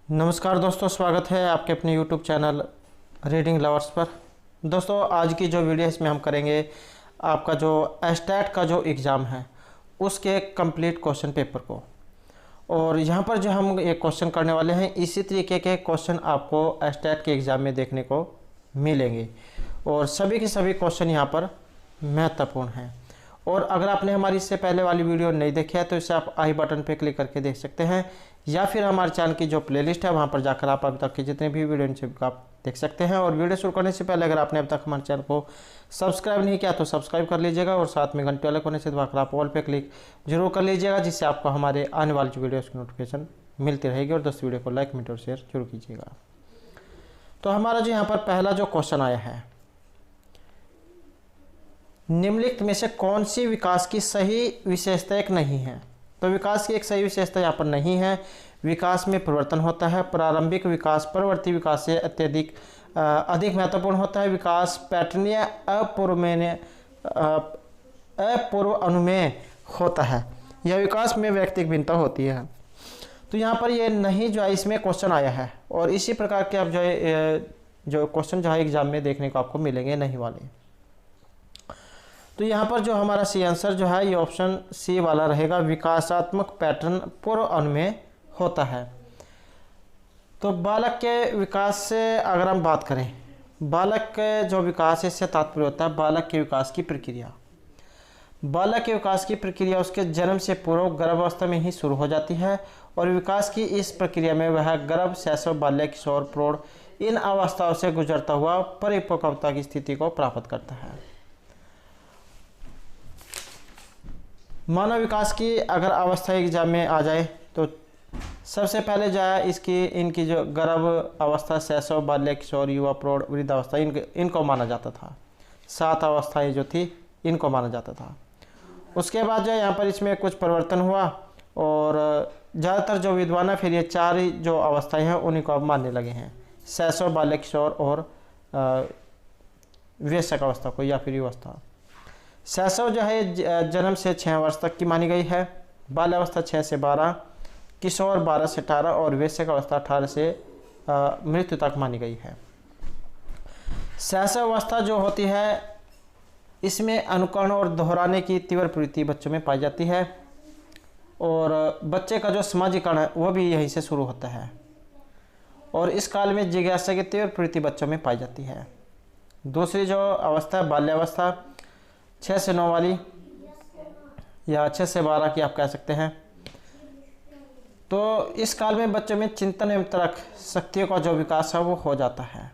नमस्कार दोस्तों, स्वागत है आपके अपने YouTube चैनल रीडिंग लवर्स पर। दोस्तों, आज की जो वीडियो है इसमें हम करेंगे आपका जो एस्टेट का जो एग्ज़ाम है उसके कंप्लीट क्वेश्चन पेपर को। और यहाँ पर जो हम एक क्वेश्चन करने वाले हैं, इसी तरीके के क्वेश्चन आपको एस्टेट के एग्ज़ाम में देखने को मिलेंगे और सभी के सभी क्वेश्चन यहाँ पर महत्वपूर्ण हैं। और अगर आपने हमारी इससे पहले वाली वीडियो नहीं देखी है तो इसे आप आई बटन पर क्लिक करके देख सकते हैं, या फिर हमारे चैनल की जो प्लेलिस्ट है वहां पर जाकर आप अब तक की जितने भी वीडियो आप देख सकते हैं। और वीडियो शुरू करने से पहले अगर आपने अब तक हमारे चैनल को सब्सक्राइब नहीं किया तो सब्सक्राइब कर लीजिएगा और साथ में घंटे वाले कोने से दबाकर आप ऑल पे क्लिक जरूर कर लीजिएगा, जिससे आपको हमारे आने वाली वीडियोज़ की नोटिफिकेशन मिलती रहेगी। और दोस्तों, वीडियो को लाइक, कमेंट और शेयर जरूर कीजिएगा। तो हमारा जो यहाँ पर पहला जो क्वेश्चन आया है, निम्नलिखित में से कौन सी विकास की सही विशेषता एक नहीं है। तो विकास की एक सही विशेषता यहाँ पर नहीं है। विकास में परिवर्तन होता है। प्रारंभिक विकास परवर्ती विकास से अधिक महत्वपूर्ण होता है। विकास पैटर्नीय अपूर्व अनुमेय होता है। यह विकास में व्यक्तिगत भिन्नता होती है। तो यहाँ पर ये नहीं जो है इसमें क्वेश्चन आया है, और इसी प्रकार के आप जो क्वेश्चन जो है एग्जाम में देखने को आपको मिलेंगे नहीं वाले। तो यहाँ पर जो हमारा सी आंसर जो है ये ऑप्शन सी वाला रहेगा। विकासात्मक पैटर्न पूर्व अनुमेय होता है। तो बालक के विकास से अगर हम बात करें, बालक के जो विकास है इससे तात्पर्य होता है बालक के विकास की प्रक्रिया। बालक के विकास की प्रक्रिया उसके जन्म से पूर्व गर्भावस्था में ही शुरू हो जाती है, और विकास की इस प्रक्रिया में वह गर्भ, शैशव, बाल्य, किशोर, प्रौढ़ इन अवस्थाओं से गुजरता हुआ परिपक्वता की स्थिति को प्राप्त करता है। मानव विकास की अगर अवस्था एग्जाम में आ जाए तो सबसे पहले जो है इनकी जो गर्भ अवस्था, शैशव, बाल्य, किशोर, युवा, प्रौढ़, वृद्धावस्था इनको माना जाता था। 7 अवस्थाएं जो थी इनको माना जाता था। उसके बाद जो है यहाँ पर इसमें कुछ परिवर्तन हुआ, और ज़्यादातर जो विद्वान है फिर ये 4 ही जो अवस्थाएं हैं उन्हीं को अब मानने लगे हैं। शैशव, बाल्य, किशोर और वयस्क अवस्था को या फिर युवावस्था। शैशव जो है जन्म से 6 वर्ष तक की मानी गई है। बाल्यावस्था 6 से 12, किशोर 12 से 18 और वयस्क अवस्था 18 से मृत्यु तक मानी गई है। शैशव अवस्था जो होती है इसमें अनुकरण और दोहराने की तीव्र प्रवृत्ति बच्चों में पाई जाती है, और बच्चे का जो समाजीकरण है वो भी यहीं से शुरू होता है। और इस काल में जिज्ञासा की तीव्र प्रवृत्ति बच्चों में पाई जाती है। दूसरी जो अवस्था है बाल्यावस्था 6 से 9 वाली, या 6 से 12 की आप कह सकते हैं। तो इस काल में बच्चों में चिंतन एवं तर्क शक्तियों का जो विकास है वो हो जाता है।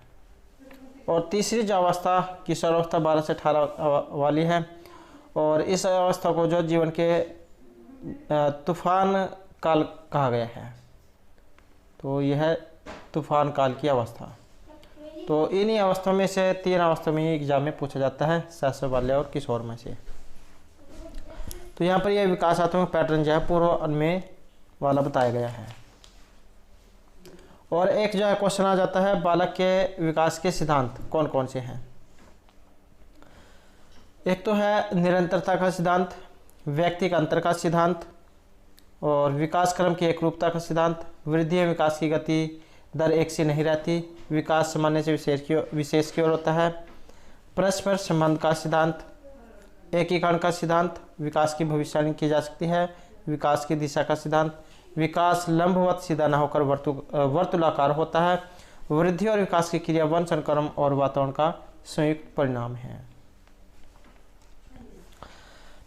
और तीसरी जो अवस्था किशोरावस्था 12 से 18 वाली है, और इस अवस्था को जो जीवन के तूफान काल कहा गया है। तो यह है तूफान काल की अवस्था। तो इन्हीं अवस्थाओं में से 3 अवस्था में एग्जाम में पूछा जाता है, शैशव, बाल्य और किशोर में से। तो यहाँ पर यह विकासात्मक पैटर्न जो है पूर्व अनुमेय वाला बताया गया है। और एक जो है क्वेश्चन आ जाता है, बालक के विकास के सिद्धांत कौन कौन से हैं। एक तो है निरंतरता का सिद्धांत, व्यक्ति का अंतर का सिद्धांत, और विकास क्रम की एकरूपता का सिद्धांत, वृद्धि एवं विकास की गति दर एक सी नहीं रहती, विकास सामान्य से विशेष की ओर होता है, परस्पर संबंध का सिद्धांत, एकीकरण का सिद्धांत, विकास की भविष्यवाणी की जा सकती है, विकास की दिशा का सिद्धांत, विकास लंबवत सीधा न होकर वर्तुलाकार होता है, वृद्धि और विकास की क्रिया वन संक्रम और वातावरण का संयुक्त परिणाम है।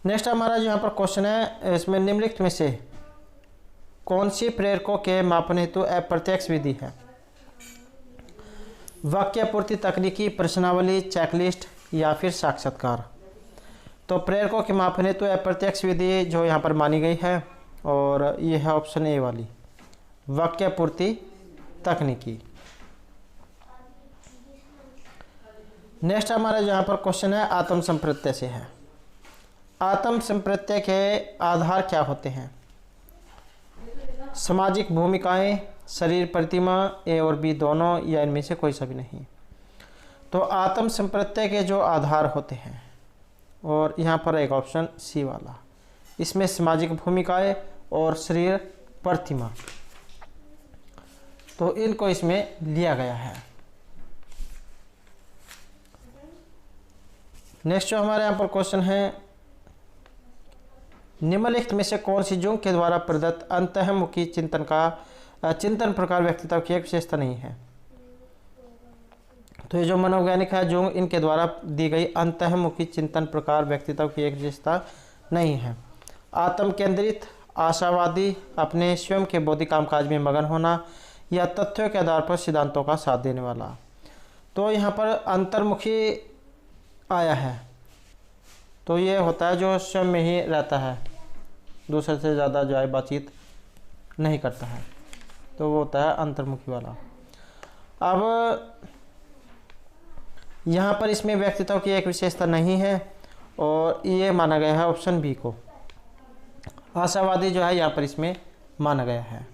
नेक्स्ट हमारा जो यहाँ पर क्वेश्चन है, इसमें निम्नलिखित में से कौन सी प्रेरकों के मापन हेतु अप्रत्यक्ष विधि है। वाक्य पूर्ति, तकनीकी, प्रश्नावली, चेकलिस्ट या फिर साक्षात्कार। तो प्रेरकों के मापन हेतु अप्रत्यक्ष विधि जो यहाँ पर मानी गई है, और यह है ऑप्शन ए वाली, वाक्य पूर्ति, तकनीकी। नेक्स्ट हमारा यहाँ पर क्वेश्चन है आत्म संप्रत्यय से है। आत्म संप्रत्यय के आधार क्या होते हैं। सामाजिक भूमिकाएं, शरीर प्रतिमा, ए और बी दोनों, या इनमें से कोई सा भी नहीं। तो आत्म संप्रत्यय के जो आधार होते हैं, और यहाँ पर एक ऑप्शन सी वाला, इसमें सामाजिक भूमिकाएं और शरीर प्रतिमा। तो इनको इसमें लिया गया है। नेक्स्ट जो हमारे यहाँ पर क्वेश्चन है, निम्नलिखित में से कौन सी जुंग के द्वारा प्रदत्त अंतःमुखी चिंतन प्रकार व्यक्तित्व की एक विशेषता नहीं है। तो ये जो मनोवैज्ञानिक है जुंग, इनके द्वारा दी गई अंतःमुखी चिंतन प्रकार व्यक्तित्व की एक विशेषता नहीं है। आत्म केंद्रित, आशावादी, अपने स्वयं के बौद्धिक कामकाज में मगन होना, या तथ्यों के आधार पर सिद्धांतों का साथ देने वाला। तो यहाँ पर अंतर्मुखी आया है, तो ये होता है जो स्वयं में ही रहता है, दूसरे से ज़्यादा जो है बातचीत नहीं करता है, तो वो होता है अंतर्मुखी वाला। अब यहाँ पर इसमें व्यक्तित्व की एक विशेषता नहीं है और ये माना गया है ऑप्शन बी को, आशावादी जो है यहाँ पर इसमें माना गया है।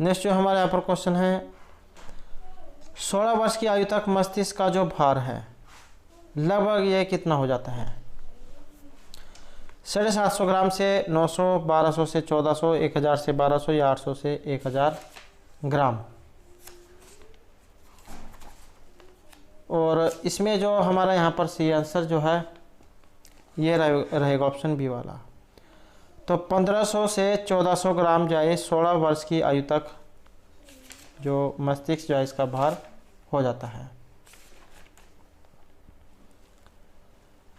नेक्स्ट जो हमारे यहाँ पर क्वेश्चन है, 16 वर्ष की आयु तक मस्तिष्क का जो भार है लगभग ये कितना हो जाता है। 750 ग्राम से 900, 1200 से 1400, 1000 से 1200 या 800 से 1000 ग्राम। और इसमें जो हमारा यहाँ पर सी आंसर जो है ये रहेगा ऑप्शन बी वाला। तो 1500 से 1400 ग्राम जाए 16 वर्ष की आयु तक जो मस्तिष्क जो है इसका भार हो जाता है।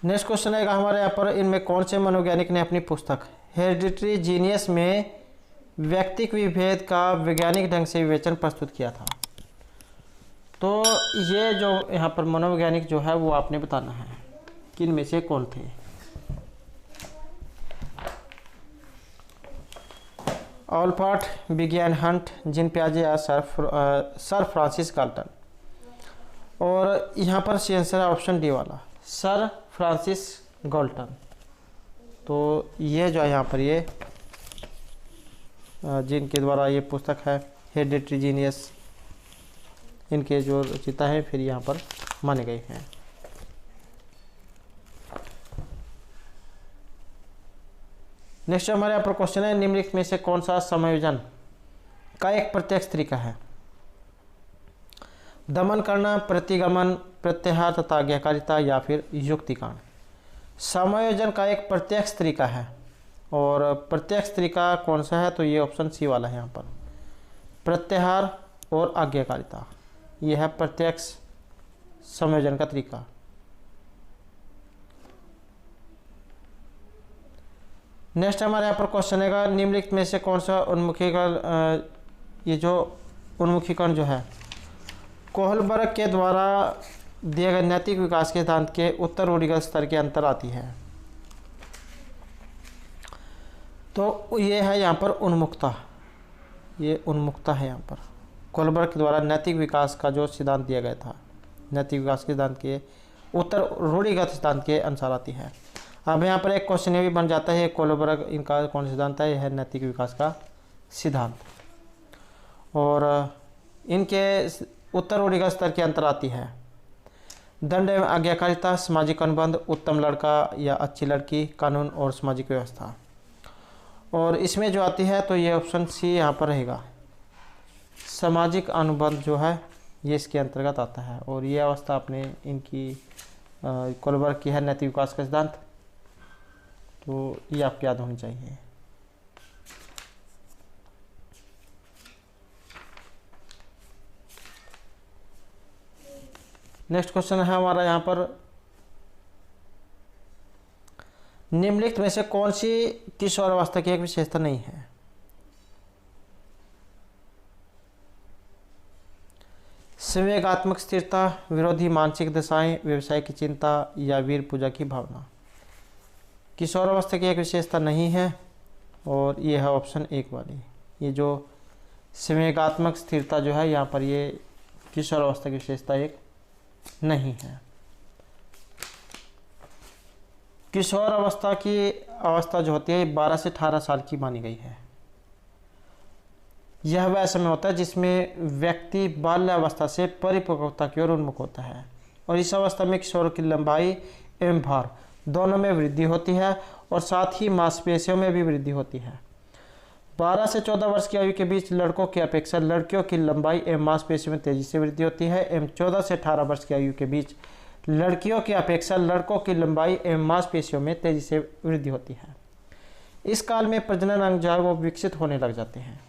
नेक्स्ट क्वेश्चन आएगा हमारे यहाँ पर, इनमें कौन से मनोवैज्ञानिक ने अपनी पुस्तक हेरिडिटरी जीनियस में व्यक्तिक विभेद का वैज्ञानिक ढंग से विवेचन प्रस्तुत किया था। तो ये जो यहाँ पर मनोवैज्ञानिक जो है वो आपने बताना है कि इनमें से कौन थे। ऑलपार्ट, विज्ञान हंट, जिन पियाजे या सर फ्रांसिस गाल्टन। और यहाँ पर सी आंसर है ऑप्शन डी वाला, सर फ्रांसिस गाल्टन। तो ये जो है यहाँ पर ये जिनके द्वारा ये पुस्तक है हेरिडिटरी जीनियस, इनके जो रचयिता है फिर यहाँ पर माने गए हैं। नेक्स्ट हमारे यहाँ पर क्वेश्चन है, निम्नलिखित में से कौन सा समायोजन का एक प्रत्यक्ष तरीका है। दमन करना, प्रतिगमन, प्रत्याहार तथा आज्ञाकारिता या फिर युक्तिकांड। समायोजन का एक प्रत्यक्ष तरीका है और प्रत्यक्ष तरीका कौन सा है, तो ये ऑप्शन सी वाला है यहाँ पर, प्रत्याहार और आज्ञाकारिता, यह है प्रत्यक्ष समायोजन का तरीका। नेक्स्ट हमारे यहाँ पर क्वेश्चन है, निम्नलिखित में से कौन सा उन्मुखीकरण, ये जो उन्मुखीकरण जो है कोहलबर्ग के द्वारा दिए गए नैतिक विकास के सिद्धांत के उत्तर रूढ़िगत स्तर के अंतर आती है। तो ये है यहाँ पर उन्मुखता, ये उन्मुखता है यहाँ पर कोहलबर्ग के द्वारा नैतिक विकास का जो सिद्धांत दिया गया था, नैतिक विकास के सिद्धांत के उत्तर रूढ़िगत सिद्धांत के अनुसार आती है। अब यहाँ पर एक क्वेश्चन ये भी बन जाता है, कोहलबर्ग इनका कौन सिद्धांत है, यह है नैतिक विकास का सिद्धांत। और इनके उत्तर रूढ़िगत स्तर के अंतर आती है दंड एवं आज्ञाकारिता, सामाजिक अनुबंध, उत्तम लड़का या अच्छी लड़की, कानून और सामाजिक व्यवस्था। और इसमें जो आती है तो ये ऑप्शन सी यहाँ पर रहेगा, सामाजिक अनुबंध जो है ये इसके अंतर्गत आता है। और ये अवस्था अपने इनकी कोहलबर्ग की है नैतिक विकास का सिद्धांत, तो ये आपको याद होनी चाहिए। नेक्स्ट क्वेश्चन है हमारा यहाँ पर, निम्नलिखित में से कौन सी किशोरावस्था की एक विशेषता नहीं है। संवेगात्मक स्थिरता, विरोधी मानसिक दशाएं, व्यवसाय की चिंता या वीर पूजा की भावना। किशोरावस्था की एक विशेषता नहीं है और ये है ऑप्शन एक वाली, ये जो संवेगात्मक स्थिरता जो है यहाँ पर ये किशोरावस्था की विशेषता एक नहीं है। किशोर अवस्था की अवस्था जो होती है 12 से 18 साल की मानी गई है। यह वह समय होता है जिसमें व्यक्ति बाल्यावस्था से परिपक्वता की ओर उन्मुख होता है और इस अवस्था में किशोर की लंबाई एवं भार दोनों में वृद्धि होती है और साथ ही मांसपेशियों में भी वृद्धि होती है। 12 से 14 वर्ष की आयु के बीच लड़कों की अपेक्षा लड़कियों की लंबाई एवं मांसपेशियों में तेजी से वृद्धि होती है एवं 14 से 18 वर्ष की आयु के बीच लड़कियों की अपेक्षा लड़कों की लंबाई एवं मांसपेशियों में तेजी से वृद्धि होती है। इस काल में प्रजनन अंग जो है वो विकसित होने लग जाते हैं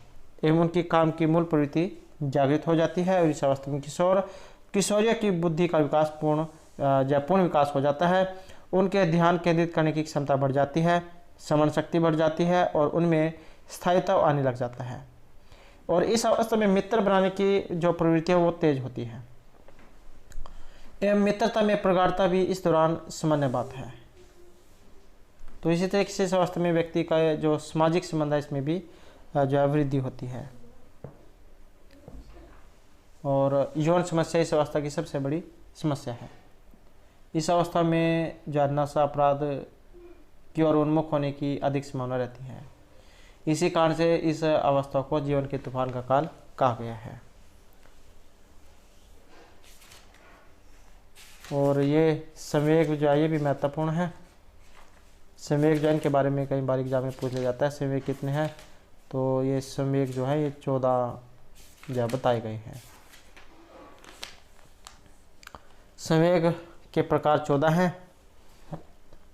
एवं उनकी काम की मूल प्रवृत्ति जागृत हो जाती है और इस अवस्था में किशोरियों की बुद्धि का विकास पूर्ण विकास हो जाता है। उनके ध्यान केंद्रित करने की क्षमता बढ़ जाती है, समझ शक्ति बढ़ जाती है और उनमें स्थायित्व आने लग जाता है और इस अवस्था में मित्र बनाने की जो प्रवृत्ति है वो तेज होती है एवं मित्रता में प्रगाढ़ता भी इस दौरान सामान्य बात है। तो इसी तरीके से इस अवस्था में व्यक्ति का जो सामाजिक संबंध है इसमें भी जो है वृद्धि होती है और यौन समस्या इस अवस्था की सबसे बड़ी समस्या है। इस अवस्था में जो नशा अपराध की ओर उन्मुख होने की अधिक संभावना रहती है। इसी कारण से इस अवस्था को जीवन के तूफान का काल कहा गया है। और ये संवेग जो है ये भी महत्वपूर्ण है। संवेग जो है इनके बारे में कई बार एग्जाम में पूछ लिया जाता है, संवेग कितने हैं, तो ये संवेग जो है ये 14 जो बताए गए हैं। संवेग के प्रकार 14 हैं,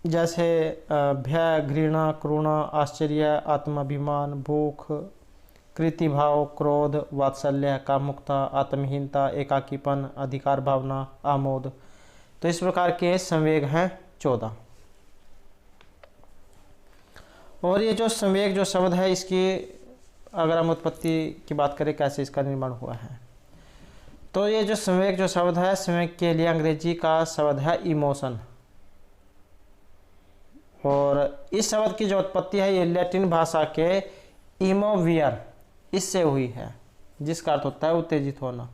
जैसे भय, घृणा, करुणा, आश्चर्य, आत्माभिमान, भूख, कृतिभाव, क्रोध, वात्सल्य, कामुकता, आत्महीनता, एकाकीपन, अधिकार भावना, आमोद। तो इस प्रकार के संवेग हैं 14। और ये जो संवेग जो शब्द है इसकी अगर हम उत्पत्ति की बात करें कैसे इसका निर्माण हुआ है, तो ये जो संवेग जो शब्द है, संवेग के लिए अंग्रेजी का शब्द है इमोशन और इस शब्द की जो उत्पत्ति है ये लैटिन भाषा के इमोवियर इससे हुई है, जिसका अर्थ होता है उत्तेजित होना।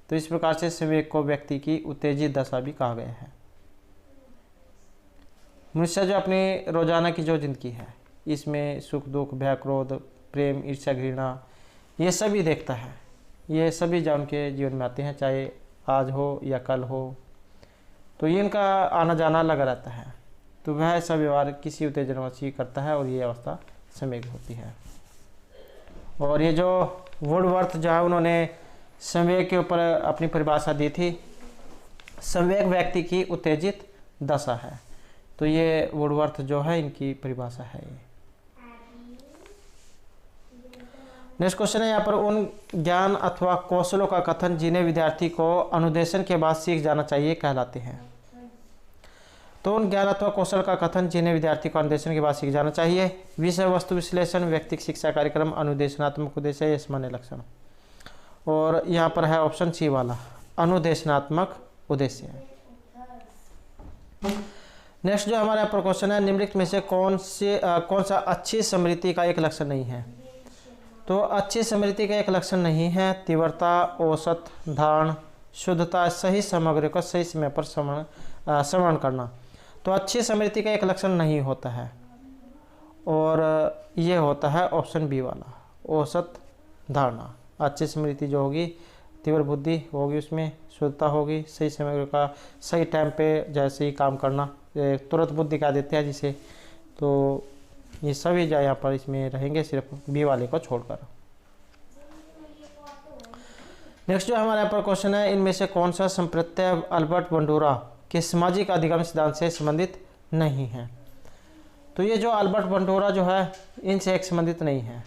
तो इस प्रकार से संवेग को व्यक्ति की उत्तेजित दशा भी कहा गया है। मनुष्य जो अपनी रोजाना की जो जिंदगी है इसमें सुख दुख, भय, क्रोध, प्रेम, ईर्ष्या, घृणा ये सभी देखता है। ये सभी जो उनके जीवन में आते हैं, चाहे आज हो या कल हो, तो ये इनका आना जाना लगा रहता है। तो वह ऐसा व्यवहार किसी उत्तेजनावश करता है और ये अवस्था संवेग होती है। और ये जो वुडवर्थ जो है उन्होंने संवेग के ऊपर अपनी परिभाषा दी थी, संवेग व्यक्ति की उत्तेजित दशा है। तो ये वुडवर्थ जो है इनकी परिभाषा है। ये नेक्स्ट क्वेश्चन है यहाँ पर, उन ज्ञान अथवा कौशलों का कथन जिन्हें विद्यार्थी को अनुदेशन के बाद सीख जाना चाहिए कहलाते हैं। तो उन ज्ञान अथवा कौशल का कथन जिन्हें विद्यार्थी को अनुदेशन के बाद सीख जाना चाहिए: विषय वस्तु विश्लेषण, व्यक्तिगत शिक्षा कार्यक्रम, अनुदेशनात्मक उद्देश्य या सामान्य लक्षण। और यहाँ पर है ऑप्शन सी वाला, अनुदेशनात्मक उद्देश्य। नेक्स्ट जो हमारे यहाँ पर क्वेश्चन है, निम्नलिखित में से कौन सा अच्छी स्मृति का एक लक्षण नहीं है? तो अच्छी स्मृति का एक लक्षण नहीं है तीव्रता, औसत, धारण, शुद्धता, सही सामग्री को सही समय पर श्रवण करना। तो अच्छी स्मृति का एक लक्षण नहीं होता है और ये होता है ऑप्शन बी वाला, औसत धारणा। अच्छी स्मृति जो होगी, तीव्र बुद्धि होगी, उसमें शुद्धता होगी, सही सामग्री का सही टाइम पे जैसे ही काम करना, तुरंत बुद्धि कह देते हैं जिसे। तो ये सभी जो यहाँ पर इसमें रहेंगे सिर्फ बी वाले को छोड़कर। नेक्स्ट जो हमारे यहाँ पर क्वेश्चन है, इनमें से कौन सा संप्रत्यय अल्बर्ट बंडूरा के सामाजिक अधिगम सिद्धांत से संबंधित नहीं है? तो ये जो अल्बर्ट बंडूरा जो है इनसे एक संबंधित नहीं है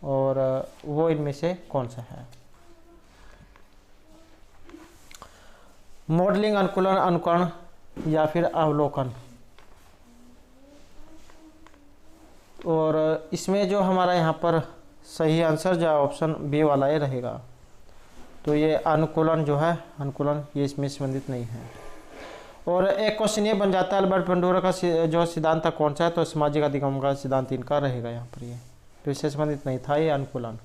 और वो इनमें से कौन सा है? मॉडलिंग, अनुकूलन, अनुकरण या फिर अवलोकन। और इसमें जो हमारा यहाँ पर सही आंसर जो ऑप्शन बी वाला ये रहेगा। तो ये अनुकूलन जो है, अनुकूलन ये इसमें संबंधित नहीं है। और एक क्वेश्चन ये बन जाता है, अल्बर्ट बंडूरा का जो सिद्धांत था कौन सा है? तो सामाजिक अधिगम का सिद्धांत इनका रहेगा यहाँ पर ये, तो इससे संबंधित नहीं था ये अनुकूलन।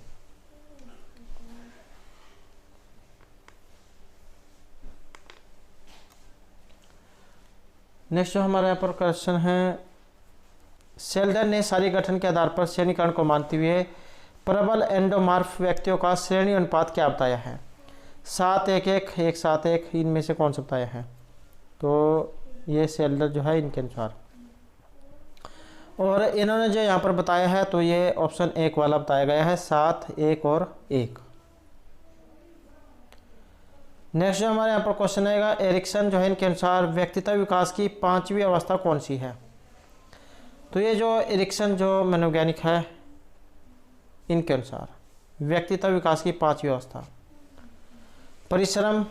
नेक्स्ट जो हमारे यहाँ पर क्वेश्चन है, सेल्डन ने शारीरिक गठन के आधार पर श्रेणीकरण को मानते हुए प्रबल एंडोमार्फ व्यक्तियों का श्रेणी अनुपात क्या बताया है? 7-1-1, 1-7-1, इनमें से कौन सा बताया है? तो ये सेल्डर जो है इनके अनुसार। और इन्होंने जो यहाँ पर बताया है तो ये ऑप्शन 1 वाला बताया गया है, 7, 1 और 1। नेक्स्ट जो हमारे यहाँ पर क्वेश्चन आएगा, एरिक्सन जो है इनके अनुसार व्यक्तित्व विकास की 5वीं अवस्था कौन सी है। तो ये जो एरिक्सन जो मनोवैज्ञानिक है इनके अनुसार व्यक्तित्व विकास की 5वीं अवस्था, परिश्रम,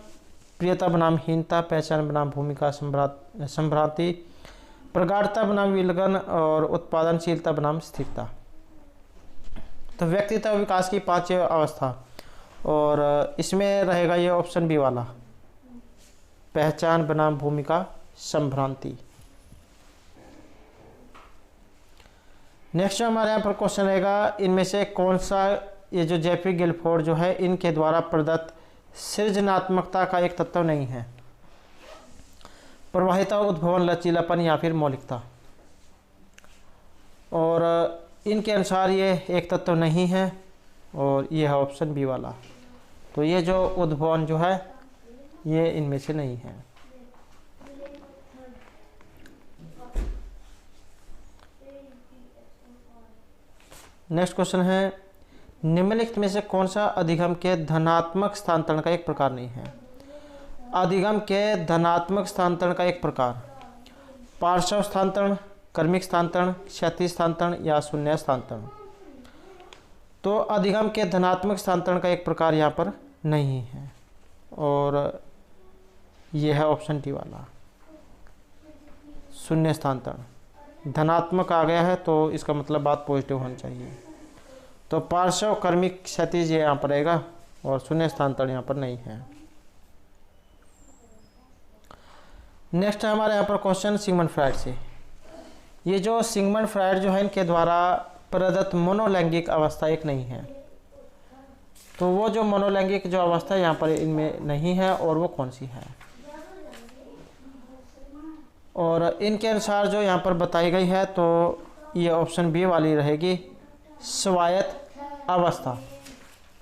प्रियता बनाम हीनता, पहचान बनाम भूमिका संभ्रांति, प्रगाढ़ता बनाम विलगन और उत्पादनशीलता बनाम स्थिरता। तो व्यक्तित्व विकास की 5वीं अवस्था, और इसमें रहेगा ये ऑप्शन बी वाला, पहचान बनाम भूमिका संभ्रांति। नेक्स्ट हमारे यहाँ पर क्वेश्चन रहेगा, इनमें से कौन सा, ये जो जेफरी गिलफोर्ड जो है इनके द्वारा प्रदत्त सृजनात्मकता का एक तत्व नहीं है। प्रवाहिता, उद्भवन, लचीलापन या फिर मौलिकता। और इनके अनुसार ये एक तत्व नहीं है, और ये है ऑप्शन बी वाला। तो ये जो उद्भवन जो है ये इनमें से नहीं है। नेक्स्ट क्वेश्चन है, निम्नलिखित में से कौन सा अधिगम के धनात्मक स्थानांतरण का एक प्रकार नहीं है। अधिगम के धनात्मक स्थानांतरण का एक प्रकार, पार्श्व स्थानांतरण, क्रमिक स्थानांतरण, क्षैतिज स्थानांतरण या शून्य स्थानांतरण। तो अधिगम के धनात्मक स्थानांतरण का एक प्रकार यहाँ पर नहीं है, और यह है ऑप्शन डी वाला, शून्य स्थानांतरण। धनात्मक आ गया है तो इसका मतलब बात पॉजिटिव होनी चाहिए। तो पार्श्व, क्रमिक, क्षैतिज ये यहाँ पर रहेगा, और शून्य स्थानांतरण यहाँ पर नहीं है। नेक्स्ट है हमारे यहाँ पर क्वेश्चन सिगमंड फ्रायड से। ये जो सिगमंड फ्रायड जो है इनके द्वारा प्रदत्त मनोलैंगिक अवस्था एक नहीं है। तो वो जो मनोलैंगिक जो अवस्था यहाँ पर इनमें नहीं है, और वो कौन सी है। और इनके अनुसार जो यहाँ पर बताई गई है तो ये ऑप्शन बी वाली रहेगी, स्वायत्त अवस्था।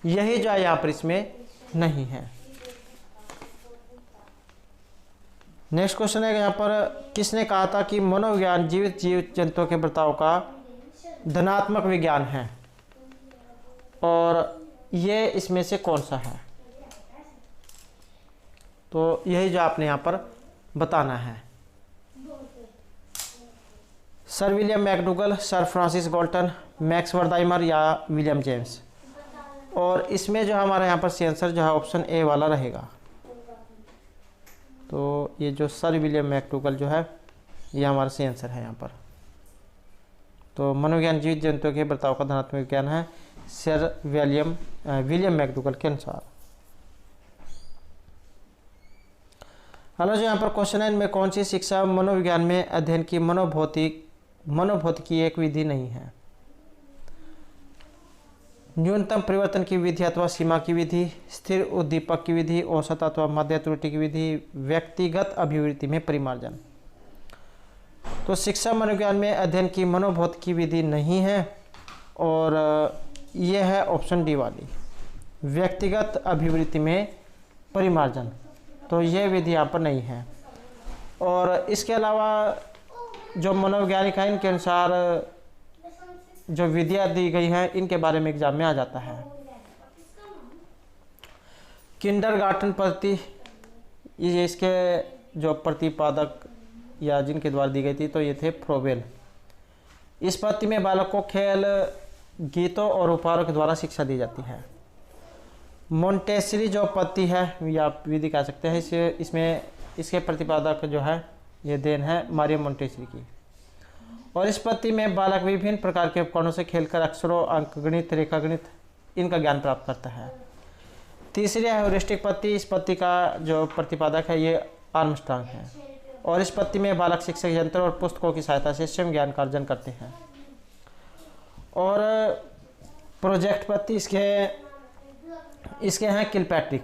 यही जो यहाँ पर इसमें नहीं है। नेक्स्ट क्वेश्चन है, यहाँ पर किसने कहा था कि मनोविज्ञान जीवित जीव जंतुओं के बर्ताव का धनात्मक विज्ञान है, और ये इसमें से कौन सा है। तो यही जो आपने यहाँ पर बताना है। Sir William McDougall, sir Francis Galton, Max Wertheimer या विलियम जेम्स। और इसमें जो हमारा यहाँ पर सी आंसर जो है ऑप्शन ए वाला रहेगा। तो ये जो सर विलियम मैकडूगल जो है ये हमारा सी आंसर है यहाँ पर। तो मनोविज्ञान जीवित जंतुओं के बर्ताव का धनात्मक विज्ञान है सर विलियम मैकडूगल के अनुसार। हेलो, जो यहाँ पर क्वेश्चन है, इनमें कौन सी शिक्षा मनोविज्ञान में अध्ययन की मनोभौतिकी एक विधि नहीं है। न्यूनतम परिवर्तन की विधि अथवा सीमा की विधि, स्थिर उद्दीपक की विधि, औसत अथवा मध्य त्रुटि की विधि, व्यक्तिगत अभिवृत्ति में परिमार्जन। तो शिक्षा मनोविज्ञान में अध्ययन की मनोभौतिकी विधि नहीं है, और यह है ऑप्शन डी वाली, व्यक्तिगत अभिवृत्ति में परिमार्जन। तो यह विधि यहाँ पर नहीं है। और इसके अलावा जो मनोवैज्ञानिक है इनके अनुसार जो विधियाँ दी गई हैं इनके बारे में एग्जाम में आ जाता है। किंडरगार्टन पद्धति, ये इसके जो प्रतिपादक या जिनके द्वारा दी गई थी तो ये थे फ्रोबेल। इस पद्धति में बालक को खेल, गीतों और उपहारों के द्वारा शिक्षा दी जाती है। मोंटेसरी जो पद्धति है या विधि कह सकते हैं, इसमें इसके प्रतिपादक जो है ये देन है मारिया मोंटेसरी की। और इस पद्धति में बालक विभिन्न प्रकार के उपकरणों से खेलकर अक्षरों, अंकगणित, रेखागणित इनका ज्ञान प्राप्त करता है। तीसरी है ह्यूरिस्टिक पद्धति। इस पद्धति का जो प्रतिपादक है ये आर्मस्ट्रांग है। और इस पद्धति में बालक शिक्षक यंत्र और पुस्तकों की सहायता से स्वयं ज्ञान का अर्जन करते हैं। और प्रोजेक्ट पद्धति इसके हैं किलपैट्रिक।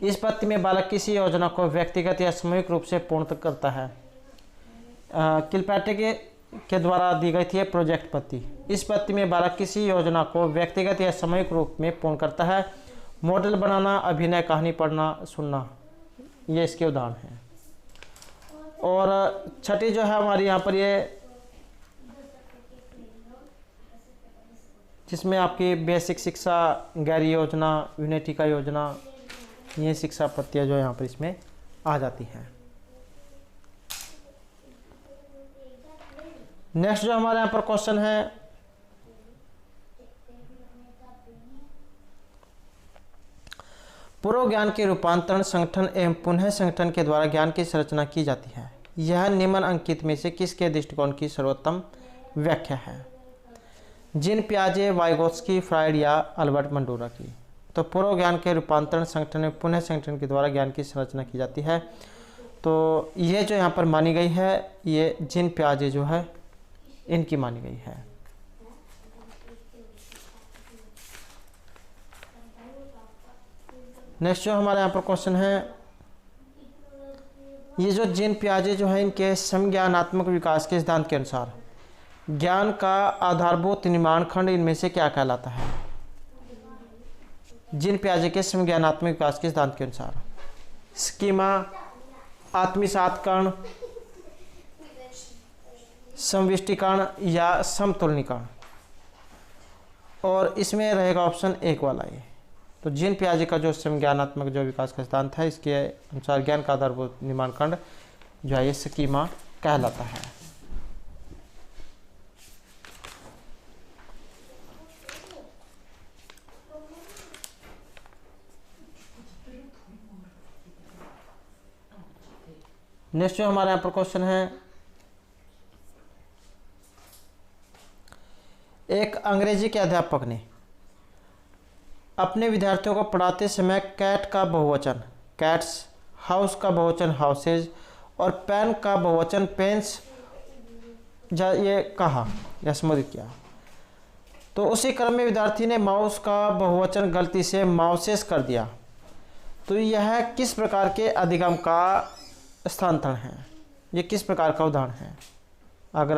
इस पद्धति में बालक किसी योजना को व्यक्तिगत या सामूहिक रूप से पूर्ण करता है। किलपैट्रिक के द्वारा दी गई थी प्रोजेक्ट पद्धति। इस पद्धति में बालक किसी योजना को व्यक्तिगत या सामूहिक रूप में पूर्ण करता है। मॉडल बनाना, अभिनय, कहानी पढ़ना, सुनना, ये इसके उदाहरण हैं। और छठी जो है हमारी यहाँ पर ये जिसमें आपकी बेसिक शिक्षा, गैर योजना, यूनिटी का योजना, ये शिक्षा पत्तियाँ जो यहाँ पर इसमें आ जाती हैं। नेक्स्ट जो हमारे यहाँ पर क्वेश्चन है, पूर्व ज्ञान के रूपांतरण, संगठन एवं पुनः संगठन के द्वारा ज्ञान की संरचना की जाती है। यह निम्न अंकित में से किसके दृष्टिकोण की सर्वोत्तम व्याख्या है? जीन पियाजे, वाइगोत्स्की, फ्रायड या अल्बर्ट बंडूरा की? तो पूर्व ज्ञान के रूपांतरण, संगठन एवं पुनः संगठन के द्वारा ज्ञान की संरचना की जाती है। तो ये जो यहाँ पर मानी गई है, ये जीन पियाजे जो है इनकी मानी गई है। नेक्स्ट जो हमारे यहाँ पर क्वेश्चन है, ये जो जीन पियाजे जो है इनके समज्ञानात्मक विकास के सिद्धांत के अनुसार ज्ञान का आधारभूत निर्माण खंड इनमें से क्या कहलाता है? जीन पियाजे के समज्ञानात्मक विकास के सिद्धांत के अनुसार स्कीमा, आत्मसात्करण, समविष्टिकरण या समतुलनीकरण? और इसमें रहेगा ऑप्शन 1 वाला ये। तो जीन पियाजे का जो समज्ञानात्मक जो विकास का सिद्धांत है, इसके अनुसार ज्ञान का आधारभूत निर्माण खंड जो है ये स्कीमा कहलाता है। नेक्स्ट जो हमारे यहाँ पर क्वेश्चन है, एक अंग्रेजी के अध्यापक ने अपने विद्यार्थियों को पढ़ाते समय कैट का बहुवचन कैट्स, हाउस का बहुवचन हाउसेज और पेन का बहुवचन पेन्स ये कहा या संबोधित किया। तो उसी क्रम में विद्यार्थी ने माउस का बहुवचन गलती से माउसेस कर दिया। तो यह किस प्रकार के अधिगम का स्थानांतरण है? ये किस प्रकार का उदाहरण है? अगर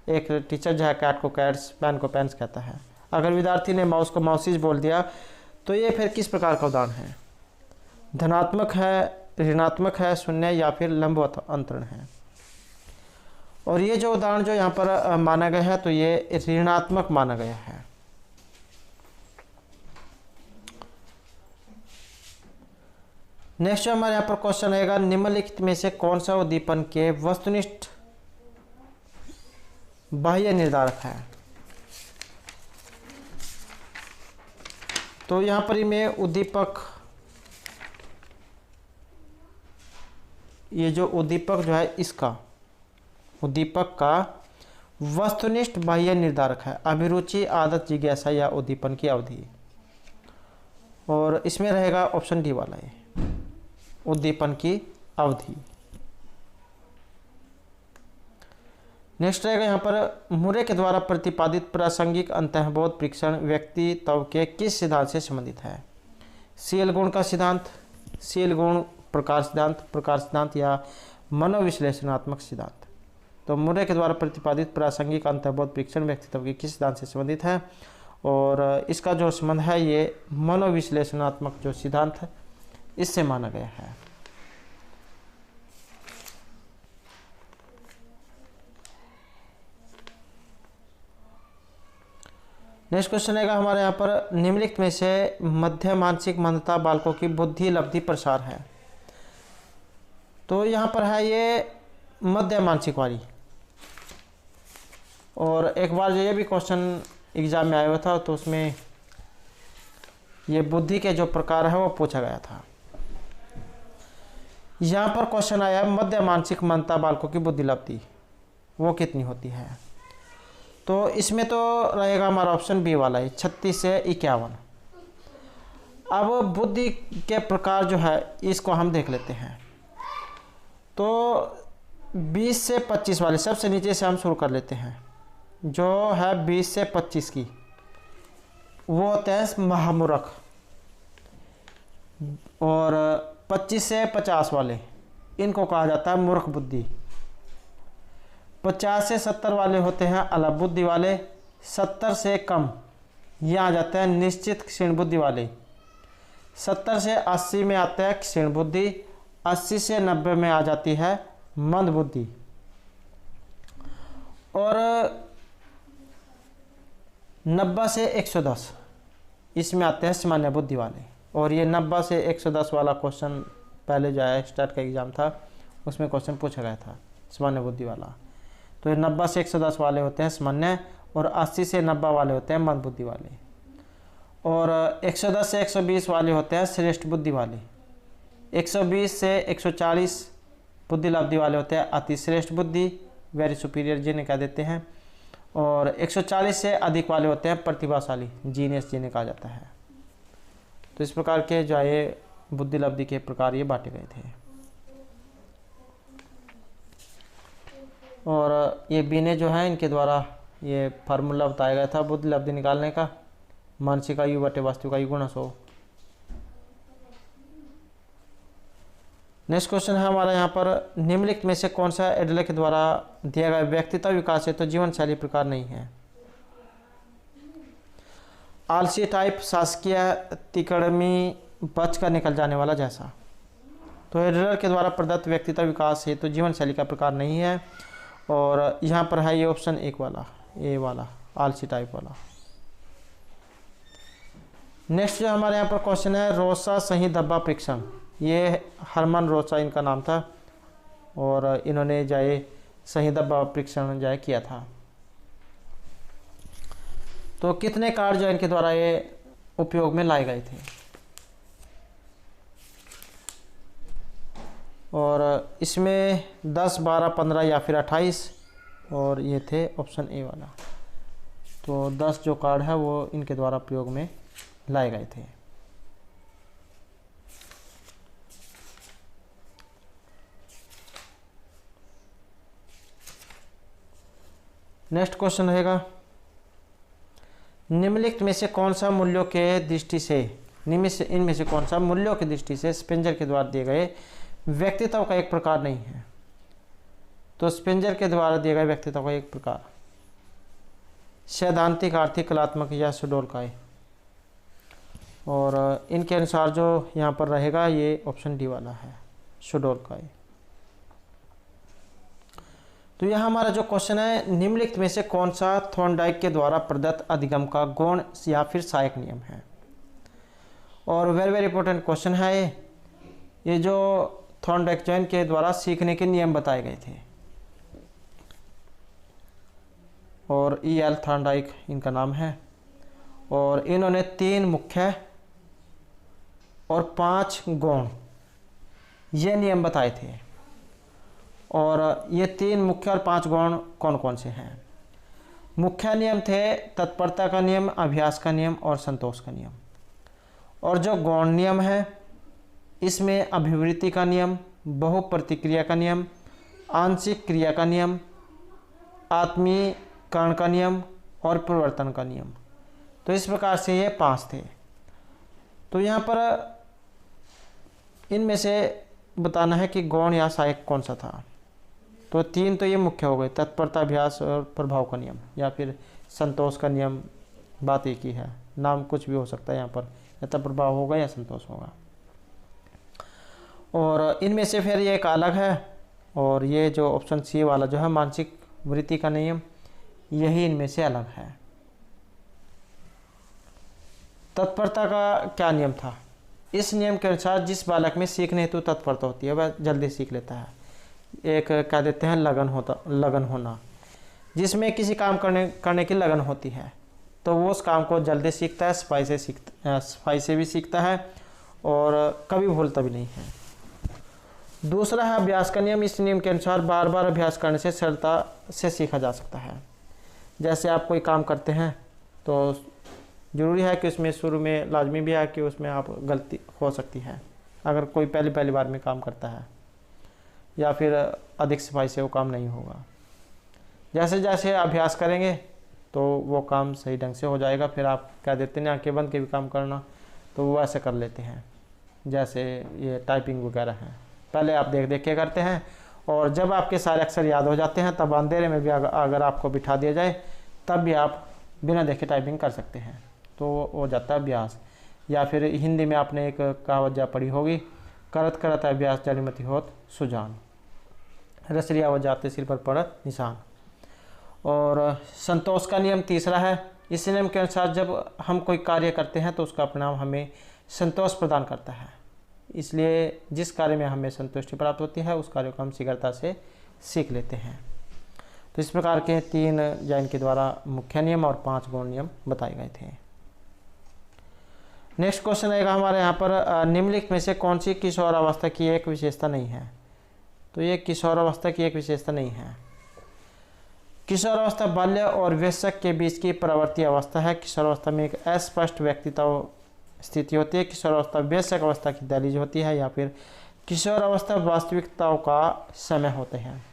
एक टीचर जो है कैट को कैट्स, पेन को पेन्स कहता है, अगर विद्यार्थी ने माउस को माउसीज बोल दिया तो ये फिर किस प्रकार का उदाहरण है? धनात्मक है, ऋणात्मक है, शून्य या फिर लंबवत अंतरण है? और ये जो उदाहरण जो यहाँ पर माना गया है तो ये ऋणात्मक माना गया है। नेक्स्ट जो हमारे यहाँ पर क्वेश्चन रहेगा, निम्नलिखित में से कौन सा उद्दीपन के वस्तुनिष्ठ बाह्य निर्धारक है? तो यहाँ पर में उद्दीपक, ये जो उद्दीपक जो है इसका उद्दीपक का वस्तुनिष्ठ बाह्य निर्धारक है अभिरुचि, आदत, जिज्ञासा या उद्दीपन की अवधि। और इसमें रहेगा ऑप्शन डी वाला है, उद्दीपन की अवधि। नेक्स्ट रहेगा यहाँ पर, मुरे के द्वारा प्रतिपादित प्रासंगिक अंतःबोध परीक्षण व्यक्तित्व के किस सिद्धांत से संबंधित है? सीएल गुण का सिद्धांत, सीएल गुण प्रकार सिद्धांत या मनोविश्लेषणात्मक सिद्धांत? तो मुरे के द्वारा प्रतिपादित प्रासंगिक अंतःबोध परीक्षण व्यक्तित्व के किस सिद्धांत से संबंधित है? और इसका जो संबंध है ये मनोविश्लेषणात्मक जो सिद्धांत है इससे माना गया है। नेक्स्ट क्वेश्चन है हमारे यहाँ पर, निम्नलिखित में से मध्य मानसिक मंदता बालकों की बुद्धि लब्धि प्रसार है? तो यहाँ पर है ये मध्य मानसिक वाली। और एक बार जो ये भी क्वेश्चन एग्जाम में आया हुआ था तो उसमें ये बुद्धि के जो प्रकार है वो पूछा गया था। यहाँ पर क्वेश्चन आया मध्य मानसिक मंदता बालकों की बुद्धि लब्धि वो कितनी होती है? तो इसमें तो रहेगा हमारा ऑप्शन बी वाला है, 36 से 51। अब बुद्धि के प्रकार जो है इसको हम देख लेते हैं। तो 20 से 25 वाले सबसे नीचे से हम शुरू कर लेते हैं। जो है 20 से 25 की वो होते हैं महामूर्ख, और 25 से 50 वाले इनको कहा जाता है मूर्ख बुद्धि। 50 से 70 वाले होते हैं अलग बुद्धि वाले। 70 से कम ये आ जाते हैं निश्चित क्षीण बुद्धि वाले। 70 से 80 में आते हैं क्षीण बुद्धि। 80 से 90 में आ जाती है मंदबुद्धि। और 90 से 110 इसमें आते हैं सामान्य बुद्धि वाले। और ये 90 से 110 वाला क्वेश्चन पहले जो है स्टार्ट का एग्ज़ाम था उसमें क्वेश्चन पूछा गया था सामान्य बुद्धि वाला। तो ये 90 से 110 वाले होते हैं सामान्य, और 80 से 90 वाले होते हैं मंदबुद्धि वाले, और 110 से 120 वाले होते हैं श्रेष्ठ बुद्धि वाले। 120 से 140 बुद्धि लब्धि वाले होते हैं अति श्रेष्ठ बुद्धि, वेरी सुपीरियर जिन्हें कह देते हैं। और 140 से अधिक वाले होते हैं प्रतिभाशाली, जीनियस जिन्हें कहा जाता है। तो इस प्रकार के जो है बुद्धि लब्धि के प्रकार ये बांटे गए थे। और ये बीने जो है इनके द्वारा ये फार्मूला बताया गया था बुद्धि लब्धि निकालने का, मानसिक आयु बटे वास्तविक आयु गुणा 100। नेक्स्ट क्वेश्चन है हमारा यहाँ पर, निम्नलिखित में से कौन सा एडलर के द्वारा दिया गया व्यक्तित्व विकास है तो जीवन शैली प्रकार नहीं है? आलसी टाइप, शासकीय, तिकड़मी, बच कर निकल जाने वाला, जैसा। तो एडलर के द्वारा प्रदत्त व्यक्तित्व विकास है तो जीवन शैली का प्रकार नहीं है। और यहाँ पर है ये ऑप्शन एक वाला, ए वाला, आलसी टाइप वाला। नेक्स्ट जो हमारे यहाँ पर क्वेश्चन है, रोसा सही धब्बा परीक्षण। ये हरमन रोसा इनका नाम था, और इन्होंने जाए सही धब्बा परीक्षण जाए किया था। तो कितने कार्ड जो इनके द्वारा ये उपयोग में लाए गए थे? और इसमें 10, 12, 15 या फिर 28, और ये थे ऑप्शन ए वाला। तो 10 जो कार्ड है वो इनके द्वारा प्रयोग में लाए गए थे। नेक्स्ट क्वेश्चन रहेगा, निम्नलिखित में से कौन सा मूल्यों के दृष्टि से, इनमें से कौन सा मूल्यों की दृष्टि से स्पेंजर के द्वारा दिए गए व्यक्तित्व का एक प्रकार नहीं है? तो स्पेंजर के द्वारा दिए गए व्यक्तित्व का एक प्रकार सैद्धांतिक, आर्थिक, कलात्मक या सुडोलकाय। और इनके अनुसार जो यहाँ पर रहेगा ये ऑप्शन डी वाला है, सुडोलकाय। तो यह हमारा जो क्वेश्चन है, निम्नलिखित में से कौन सा थॉर्नडाइक के द्वारा प्रदत्त अधिगम का गौण या फिर सहायक नियम है? और वेरी वेरी इंपॉर्टेंट क्वेश्चन है ये जो थॉर्नडाइक जो इनके द्वारा सीखने के नियम बताए गए थे। और E.L. थॉर्नडाइक इनका नाम है, और इन्होंने 3 मुख्य और 5 गौण ये नियम बताए थे। और ये 3 मुख्य और 5 गौण कौन कौन से हैं? मुख्य नियम थे तत्परता का नियम, अभ्यास का नियम और संतोष का नियम। और जो गौण नियम है इसमें अभिवृत्ति का नियम, बहुप्रतिक्रिया का नियम, आंशिक क्रिया का नियम, आत्मीकरण का नियम और परिवर्तन का नियम। तो इस प्रकार से ये 5 थे। तो यहाँ पर इनमें से बताना है कि गौण या सहायक कौन सा था। तो 3 तो ये मुख्य हो गए, तत्परता, अभ्यास और प्रभाव का नियम, या फिर संतोष का नियम। बात एक ही है, नाम कुछ भी हो सकता है यहाँ पर, या तो प्रभाव होगा या संतोष होगा। और इनमें से फिर ये एक अलग है, और ये जो ऑप्शन सी वाला जो है मानसिक वृत्ति का नियम, यही इनमें से अलग है। तत्परता का क्या नियम था? इस नियम के अनुसार जिस बालक में सीखने हेतु तत्परता होती है वह जल्दी सीख लेता है। एक कह देते हैं लगन होना, जिसमें किसी काम करने की लगन होती है तो वो उस काम को जल्दी सीखता है, सफाई से भी सीखता है और कभी भूलता भी नहीं है। दूसरा है अभ्यास का नियम। इस नियम के अनुसार बार बार अभ्यास करने से सरलता से सीखा जा सकता है। जैसे आप कोई काम करते हैं तो ज़रूरी है कि उसमें शुरू में लाजमी भी है कि उसमें आप गलती हो सकती है, अगर कोई पहली बार में काम करता है, या फिर अधिक सफाई से वो काम नहीं होगा। जैसे जैसे अभ्यास करेंगे तो वो काम सही ढंग से हो जाएगा। फिर आप कह देते हैं आंखें बंद के भी काम करना, तो वो ऐसे कर लेते हैं। जैसे ये टाइपिंग वगैरह है, पहले आप देख देख के करते हैं, और जब आपके सारे अक्षर याद हो जाते हैं तब अंधेरे में भी अगर आपको बिठा दिया जाए तब भी आप बिना देखे टाइपिंग कर सकते हैं। तो हो जाता है अभ्यास। या फिर हिंदी में आपने एक कहावत जा पढ़ी होगी, करत करत अभ्यास जड़मति होत सुजान। रसरिया हो जाते सिर पर पड़त निशान। और संतोष का नियम तीसरा है। इस नियम के अनुसार जब हम कोई कार्य करते हैं तो उसका परिणाम हमें संतोष प्रदान करता है, इसलिए जिस कार्य में हमें संतुष्टि प्राप्त होती है उस कार्य को हम शीघ्रता से सीख लेते हैं। तो इस प्रकार के 3 जैन के द्वारा मुख्य नियम और 5 गौण नियम बताए गए थे। नेक्स्ट क्वेश्चन रहेगा हमारे यहाँ पर, निम्नलिखित में से कौन सी किशोरावस्था की एक विशेषता नहीं है? तो ये किशोरावस्था की एक विशेषता नहीं है। किशोरावस्था बाल्य और वयस्क के बीच की प्रवर्ती अवस्था है। किशोरावस्था में एक अस्पष्ट व्यक्तित्व स्थिति होती है। किशोरावस्था वयस्क अवस्था की दहलीज होती है, या फिर किशोरावस्था वास्तविकताओं का समय होते हैं।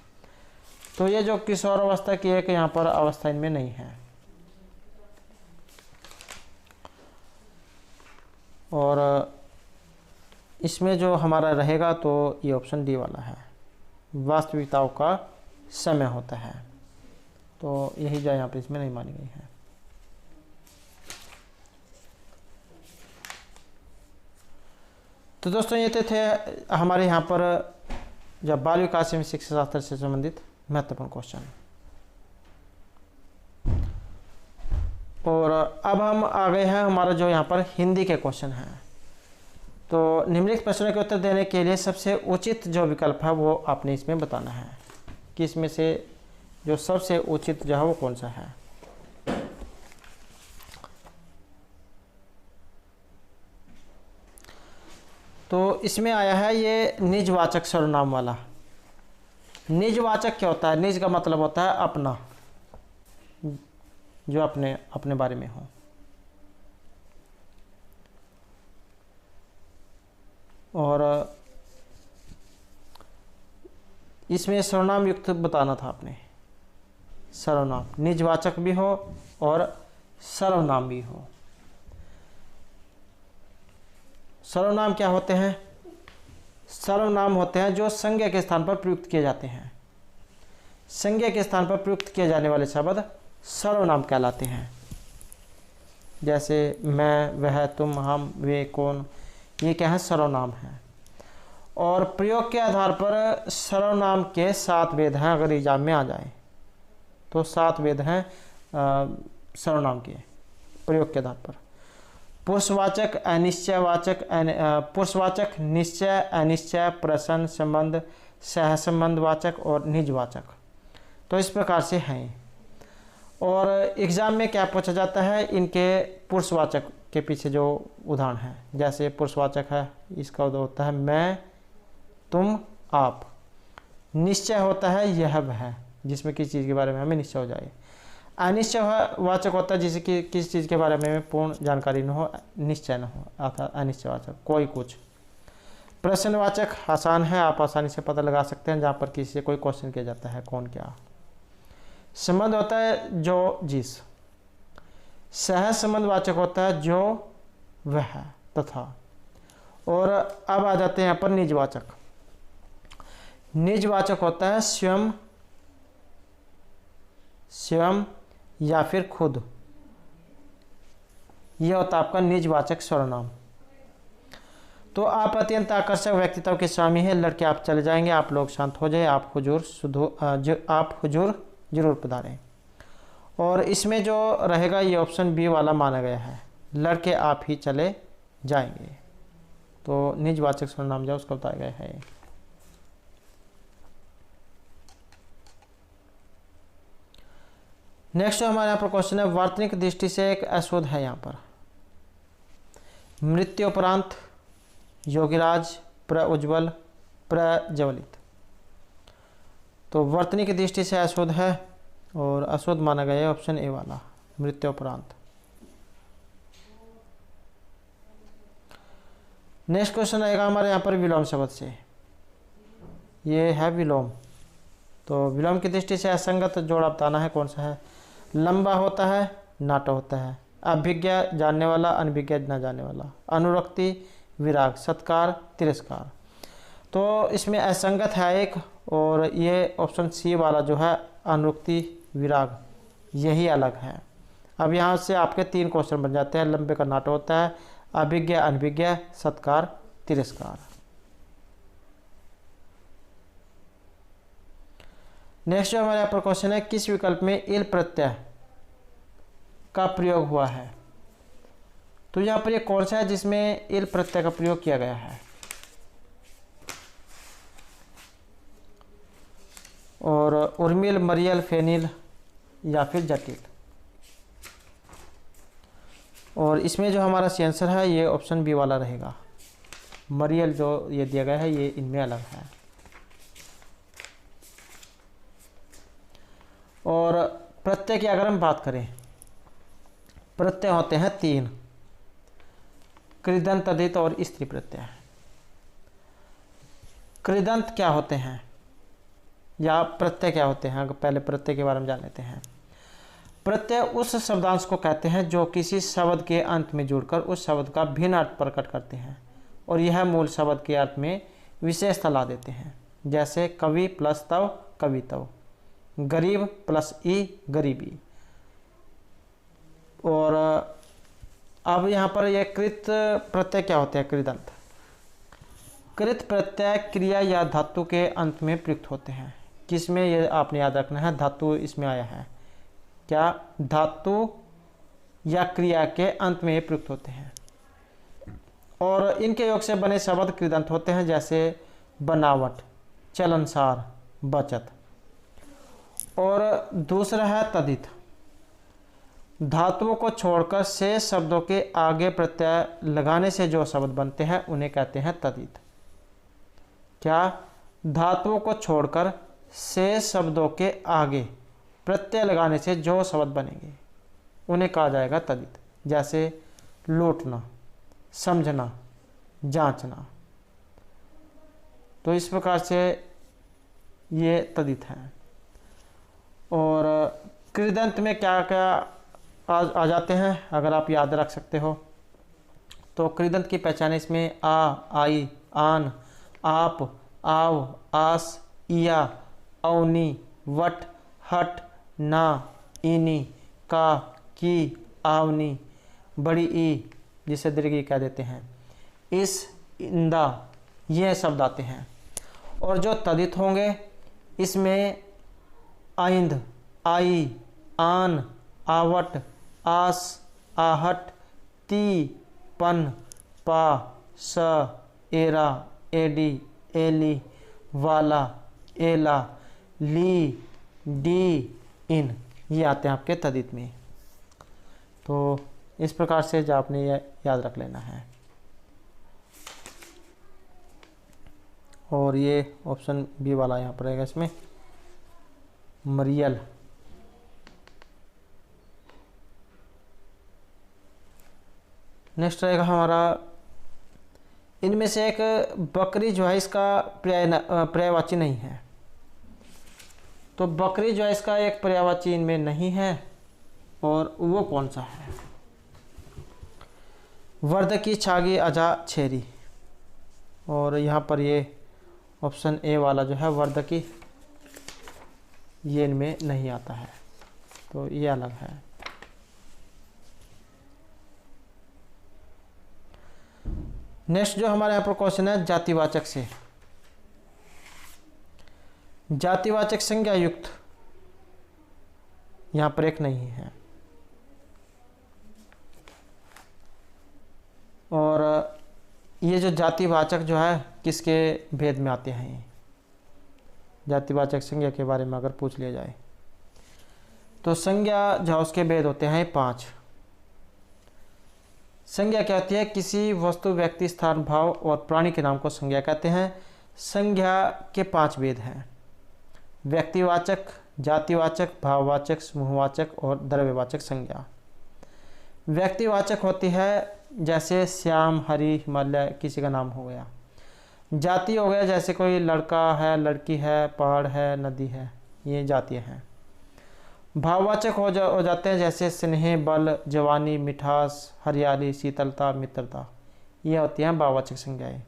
तो ये जो किशोरावस्था की एक यहाँ पर अवस्था इनमें नहीं है। और इसमें जो हमारा रहेगा तो ये ऑप्शन डी वाला है, वास्तविकताओं का समय होता है। तो यही जो यहाँ पर इसमें नहीं मानी गई है। तो दोस्तों ये थे हमारे यहाँ पर जब बाल विकास एवं शिक्षा शास्त्र से संबंधित महत्वपूर्ण क्वेश्चन। और अब हम आ गए हैं हमारा जो यहाँ पर हिंदी के क्वेश्चन हैं। तो निम्नलिखित प्रश्नों के उत्तर देने के लिए सबसे उचित जो विकल्प है वो आपने इसमें बताना है कि इसमें से जो सबसे उचित जो है वो कौन सा है। तो इसमें आया है ये निजवाचक सर्वनाम वाला। निजवाचक क्या होता है? निज का मतलब होता है अपना, जो अपने बारे में हो। और इसमें सर्वनाम युक्त बताना था आपने। सर्वनाम निजवाचक भी हो और सर्वनाम भी हो। सर्वनाम क्या होते हैं? सर्वनाम होते हैं जो संज्ञा के स्थान पर प्रयुक्त किए जाते हैं। संज्ञा के स्थान पर प्रयुक्त किए जाने वाले शब्द सर्वनाम कहलाते हैं। जैसे मैं, वह, तुम, हम, वे, कौन, ये क्या है? सर्वनाम है। और प्रयोग के आधार पर सर्वनाम के 7 भेद हैं। अगर एग्जाम में आ जाए तो 7 भेद हैं सर्वनाम के प्रयोग के आधार पर। पुरुषवाचक, अनिश्चयवाचक, पुरुषवाचक, निश्चय, अनिश्चय, प्रश्न, संबंध, सहसंबंधवाचक और निजवाचक। तो इस प्रकार से हैं। और एग्ज़ाम में क्या पूछा जाता है? इनके पुरुषवाचक के पीछे जो उदाहरण है, जैसे पुरुषवाचक है, इसका उदाहरण होता है मैं, तुम, आप। निश्चय होता है यह वह, जिसमें किसी चीज़ के बारे में हमें निश्चय हो जाए। अनिश्चयवाचक होता है जिसे कि किसी चीज़ के बारे में पूर्ण जानकारी न हो, निश्चय न हो, अर्थात अनिश्चयवाचक, कोई कुछ। प्रश्नवाचक आसान है, आप आसानी से पता लगा सकते हैं, जहाँ पर किसी से कोई क्वेश्चन किया जाता है, कौन क्या। संबंध होता है जो जिस। सह संबंधवाचक होता है जो वह तथा। और अब आ जाते हैं यहाँ पर निजवाचक। निजवाचक होता है स्वयं, स्वयं या फिर खुद। यह होता है आपका निजवाचक सर्वनाम। तो आप अत्यंत आकर्षक व्यक्तित्व के स्वामी हैं, लड़के आप चले जाएंगे, आप लोग शांत हो जाए, आप हुजूर जरूर पधारें। और इसमें जो रहेगा ये ऑप्शन बी वाला माना गया है, लड़के आप ही चले जाएंगे। तो निजवाचक सर्वनाम जो उसका बताया गया है। नेक्स्ट हमारे यहाँ पर क्वेश्चन है, वार्तनिक दृष्टि से एक अशोध है यहाँ पर। मृत्युपरांत, योगिराज, प्रउज्ज्वल, प्रज्वलित। तो वर्तनी की दृष्टि से अशोध है और अशोध माना गया है ऑप्शन ए वाला, मृत्युपरांत। नेक्स्ट क्वेश्चन आएगा हमारे यहाँ पर विलोम शब्द से। ये है विलोम। तो विलोम की दृष्टि से असंगत जोड़ा बताना है, कौन सा है। लंबा होता है, नाटा होता है। अभिज्ञ जानने वाला, अनभिज्ञ न जानने वाला। अनुरक्ति, विराग, सत्कार, तिरस्कार। तो इसमें असंगत है एक, और ये ऑप्शन सी वाला जो है अनुरक्ति विराग, यही अलग है। अब यहाँ से आपके 3 क्वेश्चन बन जाते हैं। लंबे का नाटा होता है, अभिज्ञ, अनभिज्ञ, सत्कार, तिरस्कार। नेक्स्ट जो हमारे यहाँ पर क्वेश्चन है, किस विकल्प में इल प्रत्यय का प्रयोग हुआ है? तो यहाँ पर ये कौन सा है जिसमें इल प्रत्यय का प्रयोग किया गया है? और उर्मिल, मरियल, फेनिल या फिर जटिल। और इसमें जो हमारा सी आंसर है ये ऑप्शन बी वाला रहेगा। मरियल जो ये दिया गया है ये इनमें अलग है। और प्रत्यय की अगर हम बात करें, प्रत्यय होते हैं 3, कृदंत, तद्धित और स्त्री प्रत्यय। कृदंत क्या होते हैं या प्रत्यय क्या होते हैं? अगर पहले प्रत्यय के बारे में जान लेते हैं। प्रत्यय उस शब्दांश को कहते हैं जो किसी शब्द के अंत में जुड़कर उस शब्द का भिन्न अर्थ प्रकट करते हैं और यह मूल शब्द के अर्थ में विशेषता ला देते हैं। जैसे कवि प्लस तव, कवितव, गरीब प्लस ई, गरीबी। और अब यहाँ पर यह कृत प्रत्यय क्या होते हैं? कृदंत। कृत प्रत्यय क्रिया या धातु के अंत में प्रयुक्त होते हैं। किसमें? ये आपने याद रखना है, धातु इसमें आया है। क्या? धातु या क्रिया के अंत में ये प्रयुक्त होते हैं और इनके योग से बने शब्द कृदंत होते हैं। जैसे बनावट, चलनसार, बचत। और दूसरा है तद्धित। धातुओं को छोड़कर शेष शब्दों के आगे प्रत्यय लगाने से जो शब्द बनते हैं उन्हें कहते हैं तद्धित। क्या? धातुओं को छोड़कर शेष शब्दों के आगे प्रत्यय लगाने से जो शब्द बनेंगे उन्हें कहा जाएगा तद्धित। जैसे लूटना, समझना, जांचना। तो इस प्रकार से ये तद्धित हैं। और कृदंत में क्या क्या आ जाते हैं अगर आप याद रख सकते हो तो कृदंत की पहचान इसमें आ, आई, आन, आप, आव, आस, इया, अवनी, वट, हट, ना, इनी, का, की, आवनी, बड़ी ई जिसे दीर्घ कह देते हैं, इस, इंदा, ये शब्द आते हैं। और जो तद्धित होंगे इसमें आइंद, आई, आन, आवट, आस, आहट, ती, पन, पा, स, एरा, एडी, एली, वाला, एला, ली, डी, इन, ये आते हैं आपके तद्धित में। तो इस प्रकार से जो आपने ये याद रख लेना है। और ये ऑप्शन बी वाला यहाँ पर रहेगा इसमें, मरियल। नेक्स्ट रहेगा हमारा, इनमें से एक बकरी जो है इसका पर्यायवाची नहीं है। तो बकरी जो है इसका एक पर्यायवाची इनमें नहीं है और वो कौन सा है? वर्धकी, छागी, अजा, छेरी। और यहाँ पर ये ऑप्शन ए वाला जो है वर्धकी, ये इनमें नहीं आता है तो ये अलग है। नेक्स्ट जो हमारे यहाँ पर क्वेश्चन है जातिवाचक से। जातिवाचक संज्ञा युक्त यहाँ पर एक नहीं है। और ये जो जातिवाचक जो है किसके भेद में आते हैं? जातिवाचक संज्ञा के बारे में अगर पूछ लिया जाए तो संज्ञा जो उसके भेद होते हैं 5। संज्ञा क्या होती है? किसी वस्तु, व्यक्ति, स्थान, भाव और प्राणी के नाम को संज्ञा कहते हैं। संज्ञा के 5 भेद हैं: व्यक्तिवाचक, जातिवाचक, भाववाचक, समूहवाचक और द्रव्यवाचक संज्ञा। व्यक्तिवाचक होती है जैसे श्याम, हरि, हिमालय, किसी का नाम हो गया। जाति हो गया जैसे कोई लड़का है, लड़की है, पहाड़ है, नदी है, ये जातियाँ हैं। भाववाचक हो जाते हैं जैसे स्नेह, बल, जवानी, मिठास, हरियाली, शीतलता, मित्रता, ये होती हैं भाववाचक संज्ञाएं।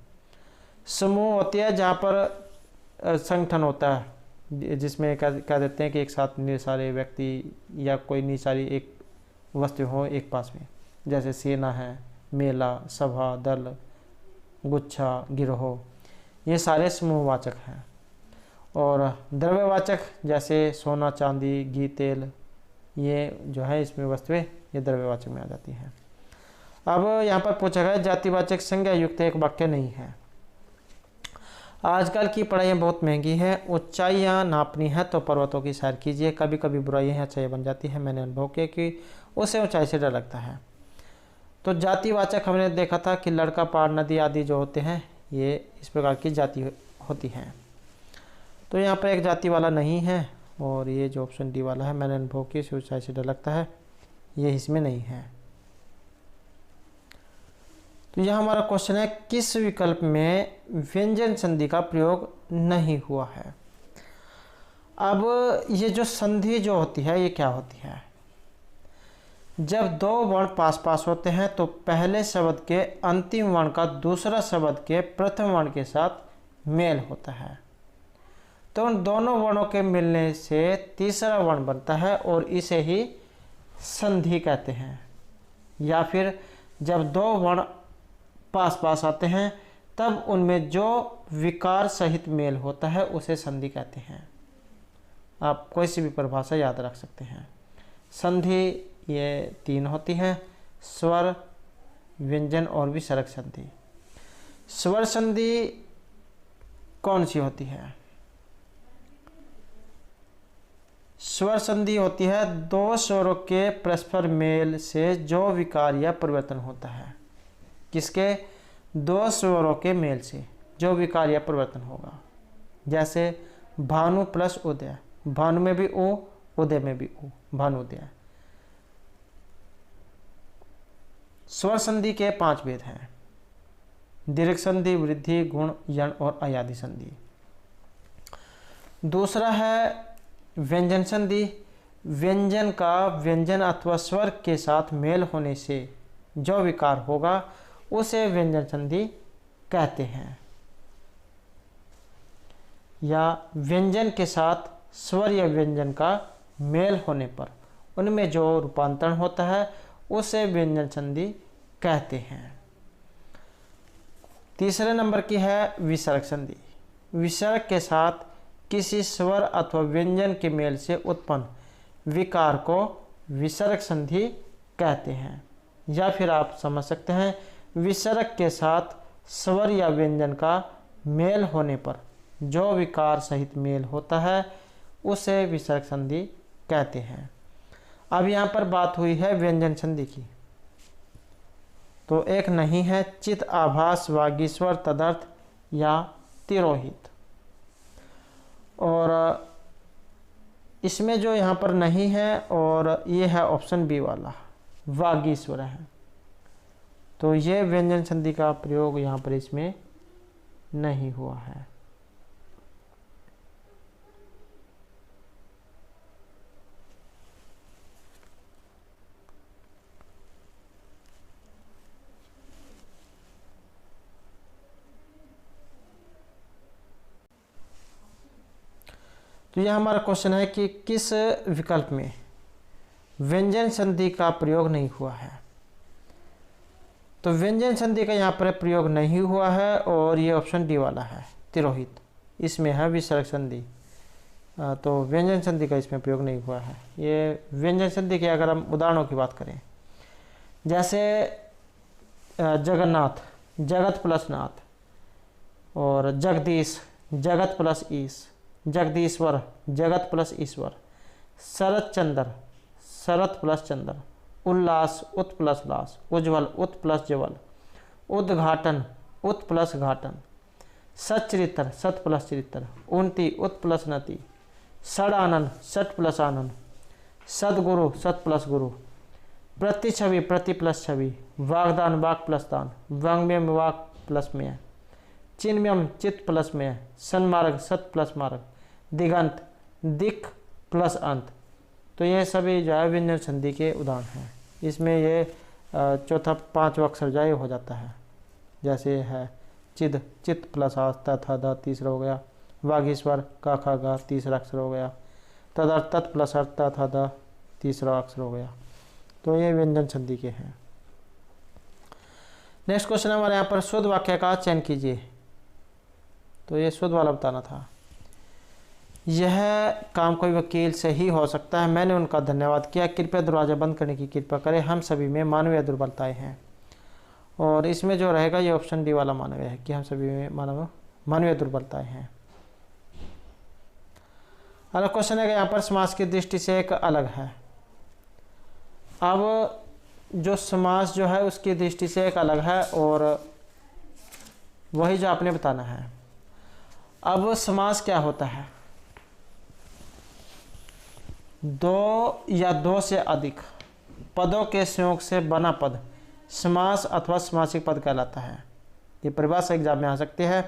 समूह होती है जहाँ पर संगठन होता है जिसमें कह देते हैं कि एक साथ इतने सारे व्यक्ति या कोई इतनी सारी एक वस्तु हो एक पास में, जैसे सेना है, मेला, सभा, दल, गुच्छा, गिरोह, ये सारे समूहवाचक हैं। और द्रव्यवाचक जैसे सोना, चांदी, घी, तेल, ये जो है इसमें वस्तुएं ये द्रव्यवाचक में आ जाती हैं। अब यहाँ पर पूछा गया जातिवाचक संज्ञा युक्त एक वाक्य नहीं है। आजकल की पढ़ाइयाँ बहुत महंगी है, ऊंचाइयाँ नापनी है तो पर्वतों की सैर कीजिए। कभी कभी बुराइयाँ अच्छाई बन जाती है, मैंने अनुभव किया कि उसे ऊंचाई से डर लगता है। तो जातिवाचक हमने देखा था कि लड़का, पहाड़, नदी आदि जो होते हैं ये इस प्रकार की जाति होती हैं। तो यहाँ पर एक जाति वाला नहीं है और ये जो ऑप्शन डी वाला है, मैंने अनुभव किया इसे ऊंचाई से डर लगता है, ये इसमें नहीं है। तो यह हमारा क्वेश्चन है किस विकल्प में व्यंजन संधि का प्रयोग नहीं हुआ है। अब ये जो संधि जो होती है ये क्या होती है, जब दो वर्ण पास पास होते हैं तो पहले शब्द के अंतिम वर्ण का दूसरा शब्द के प्रथम वर्ण के साथ मेल होता है, तो उन दोनों वर्णों के मिलने से तीसरा वर्ण बनता है और इसे ही संधि कहते हैं। या फिर जब दो वर्ण पास पास आते हैं तब उनमें जो विकार सहित मेल होता है उसे संधि कहते हैं। आप कोई सी भी परिभाषा याद रख सकते हैं। संधि ये तीन होती हैं, स्वर, व्यंजन और विसर्ग संधि। स्वर संधि कौन सी होती है? स्वर संधि होती है दो स्वरों के परस्पर मेल से जो विकार या परिवर्तन होता है। किसके? दो स्वरों के मेल से जो विकार या परिवर्तन होगा। जैसे भानु प्लस उदय, भानु में भी ओ, उदय में भी ओ, भानुदय। स्वर संधि के 5 भेद हैं: दीर्घ संधि, वृद्धि, गुण, यण और अयादि संधि। दूसरा है व्यंजन संधि। व्यंजन का व्यंजन अथवा स्वर के साथ मेल होने से जो विकार होगा उसे व्यंजन संधि कहते हैं। या व्यंजन के साथ स्वर या व्यंजन का मेल होने पर उनमें जो रूपांतरण होता है उसे व्यंजन संधि कहते हैं। तीसरे नंबर की है विसर्ग संधि। विसर्ग के साथ किसी स्वर अथवा व्यंजन के मेल से उत्पन्न विकार को विसर्ग संधि कहते हैं। या फिर आप समझ सकते हैं विसर्ग के साथ स्वर या व्यंजन का मेल होने पर जो विकार सहित मेल होता है उसे विसर्ग संधि कहते हैं। अब यहाँ पर बात हुई है व्यंजन संधि की, तो एक नहीं है चित, आभास, वागीश्वर, तदर्थ या तिरोहित। और इसमें जो यहाँ पर नहीं है और ये है ऑप्शन बी वाला, वागीश्वर है। तो ये व्यंजन संधि का प्रयोग यहाँ पर इसमें नहीं हुआ है। तो यह हमारा क्वेश्चन है कि किस विकल्प में व्यंजन संधि का प्रयोग नहीं हुआ है। तो व्यंजन संधि का यहाँ पर प्रयोग नहीं हुआ है और ये ऑप्शन डी वाला है, तिरोहित। इसमें है विसर्ग संधि, तो व्यंजन संधि का इसमें प्रयोग नहीं हुआ है। ये व्यंजन संधि के अगर हम उदाहरणों की बात करें, जैसे जगन्नाथ, जगत प्लस नाथ, और जगदीश, जगत प्लस ईश, जगदीश्वर, जगत प्लस ईश्वर, शरत चंद्र, शरत प्लस चंद्र, उल्लास, उत प्लस लास, उज्ज्वल, उत प्लस ज्वल, उद्घाटन, उत प्लस घाटन, सच्चरित्र, सत प्लस चरित्र, उन्नति, उत प्लस नति, षड आनंद, सट प्लस आनंद, सदगुरु, सत प्लस गुरु, प्रतिछवि, प्रति प्लस छवि, वागदान, वाक प्लस दान, वांग्मयम, वाक प्लस में, चिन्मयम, चित्त प्लस में, सन्मार्ग, सत प्लस मार्ग, दिगंत, दिक प्लस अंत। तो ये सभी जो है व्यंजन संधि के उदाहरण हैं। इसमें ये चौथा 5वां अक्षर जो है हो जाता है। जैसे है चिद, चित्त प्लस आ, त था द तीसरा हो गया, वागीश्वर, का खा गा तीसरा अक्षर हो गया, तदर्थ, तत् प्लस अर्थ, त था द तीसरा अक्षर हो गया। तो ये व्यंजन संधि के हैं। नेक्स्ट क्वेश्चन हमारे यहाँ पर शुद्ध वाक्य का चयन कीजिए। तो ये शुद्ध वाला बताना था। यह काम कोई वकील से ही हो सकता है। मैंने उनका धन्यवाद किया। कृपया दरवाज़ा बंद करने की कृपा करें। हम सभी में मानवीय दुर्बलताएं हैं। और इसमें जो रहेगा ये ऑप्शन डी वाला मानवीय है कि हम सभी में मानवीय दुर्बलताएं हैं। अगला क्वेश्चन है कि यहाँ पर समाज की दृष्टि से एक अलग है। अब जो समाज जो है उसकी दृष्टि से एक अलग है और वही जो आपने बताना है। अब समाज क्या होता है? दो या दो से अधिक पदों के संयोग से बना पद समास अथवा समासिक पद कहलाता है। ये परिभाषा एग्जाम में आ सकती है।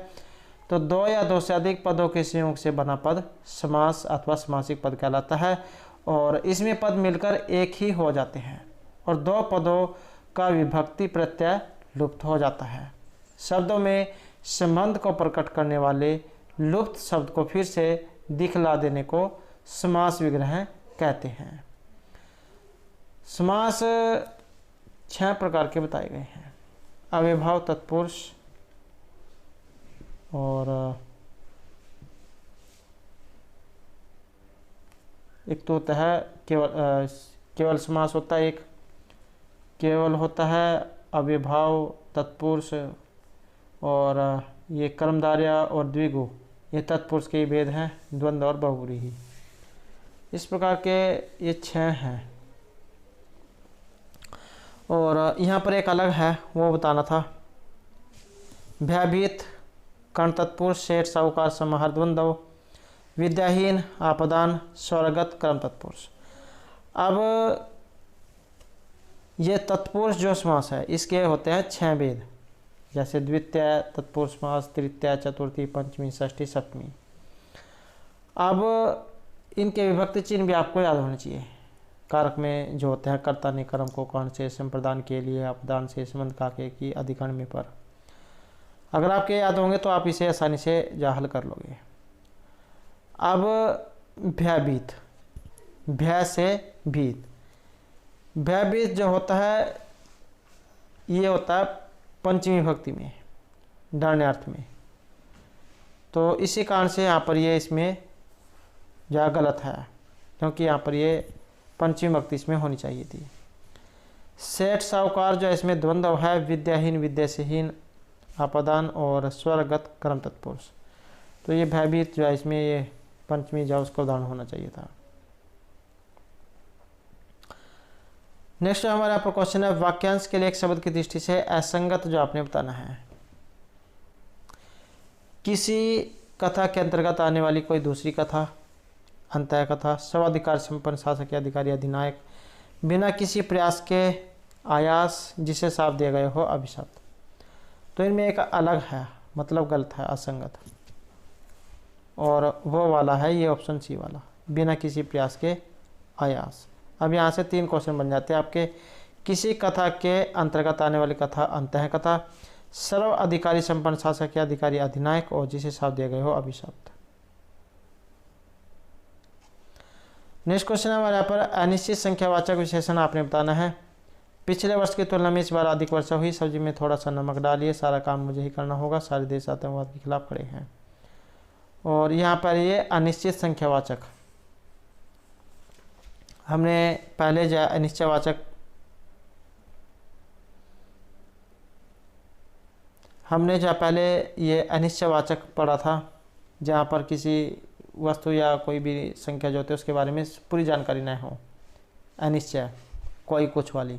तो दो या दो से अधिक पदों के संयोग से बना पद समास अथवा समासिक पद कहलाता है और इसमें पद मिलकर एक ही हो जाते हैं और दो पदों का विभक्ति प्रत्यय लुप्त हो जाता है। शब्दों में संबंध को प्रकट करने वाले लुप्त शब्द को फिर से दिखला देने को समास विग्रह कहते हैं। समास 6 प्रकार के बताए गए हैं। अव्ययभाव तत्पुरुष और एक तो होता है केवल समास होता है, एक केवल होता है अव्ययभाव तत्पुरुष और ये कर्मधारय और द्विगु ये तत्पुरुष के भेद हैं, द्वंद्व और बहुव्रीहि। इस प्रकार के ये 6 हैं और यहाँ पर एक अलग है वो बताना था। भयभीत कर्ण तत्पुरुष सेठ साहूकार समाहार द्वंद्व विद्याहीन आपदान स्वरगत क्रम तत्पुरुष। अब ये तत्पुरुष जो समास है इसके होते हैं 6 भेद, जैसे द्वितीय तत्पुरुष समास, तृतीय, चतुर्थी, पंचमी, षष्ठी, सप्तमी। अब इनके विभक्ति चिन्ह भी आपको याद होने चाहिए। कारक में जो होते हैं कर्ता ने कर्म को कर्ण से संप्रदान के लिए अपदान से संबंध काके की अधिकरण में पर। अगर आपके याद होंगे तो आप इसे आसानी से हल कर लोगे। अब भयभीत, भय से भीत। भयभीत जो होता है ये होता है पंचमी विभक्ति में, डरने अर्थ में। तो इसी कारण से यहाँ पर ये इसमें या गलत है क्योंकि यहाँ पर ये पंचमी विभक्ति इसमें होनी चाहिए थी। सेठ साहूकार जो इसमें द्वंद्व है, विद्याहीन विद्या से हीन आपदान और स्वरगत कर्म तत्पुरुष। तो ये भयभीत जो है इसमें ये पंचमी जो उसका उदाहरण होना चाहिए था। नेक्स्ट हमारे यहाँ पर क्वेश्चन है वाक्यांश के लिए एक शब्द की दृष्टि से असंगत जो आपने बताना है। किसी कथा के अंतर्गत आने वाली कोई दूसरी कथा, अंतः कथा, सर्वाधिकार संपन्न शासक या अधिकारी अधिनायक, बिना किसी प्रयास के आयास जिसे साफ दिया गया हो अभिशप्त। तो इनमें एक अलग है, मतलब गलत है, असंगत। और वो वाला है ये ऑप्शन सी वाला, बिना किसी प्रयास के आयास। अब यहाँ से 3 क्वेश्चन बन जाते हैं आपके। किसी कथा के अंतर्गत आने वाली कथा अंतः कथा, सर्व अधिकारी संपन्न शासक या अधिकारी अधिनायक और जिसे साफ दिया गया हो अभिशप्त। नेक्स्ट क्वेश्चन है हमारे यहाँ पर अनिश्चित संख्यावाचक विशेषण आपने बताना है। पिछले वर्ष की तुलना में इस बार अधिक वर्षा हुई, सब्जी में थोड़ा सा नमक डालिए, सारा काम मुझे ही करना होगा, सारे देश आतंकवाद के खिलाफ खड़े हैं। और यहाँ पर ये अनिश्चित संख्यावाचक हमने पहले जो अनिश्चयवाचक ये अनिश्चयवाचक पढ़ा था, जहाँ पर किसी वस्तु या कोई भी संख्या जो होती है उसके बारे में पूरी जानकारी न हो, अनिश्चय कोई कुछ वाली।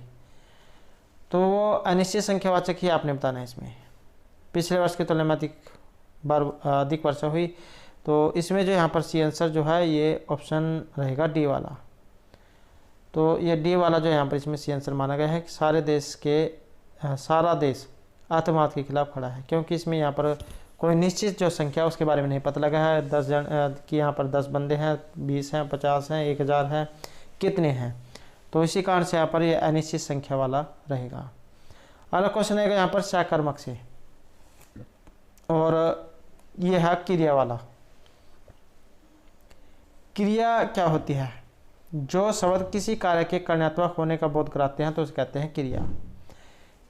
तो वो अनिश्चित संख्यावाचक ही आपने बताना है इसमें। पिछले वर्ष की तुलना में अधिक वर्षा हुई, तो इसमें जो यहाँ पर सी आंसर जो है ये ऑप्शन रहेगा डी वाला। तो ये डी वाला जो यहाँ पर इसमें सी आंसर माना गया है कि सारा देश आतंकवाद के खिलाफ खड़ा है, क्योंकि इसमें यहाँ पर कोई निश्चित जो संख्या उसके बारे में नहीं पता लगा है। 10 जन कि यहाँ पर 10 बंदे हैं, 20 हैं, 50 हैं, 1000 हैं, कितने हैं। तो इसी कारण से यहाँ पर ये अनिश्चित संख्या वाला रहेगा। अगला क्वेश्चन है यहाँ पर सकर्मक से, और ये है क्रिया वाला। क्रिया क्या होती है? जो शब्द किसी कार्य के करण्यात्मक होने का बोध कराते हैं तो उसे कहते हैं क्रिया।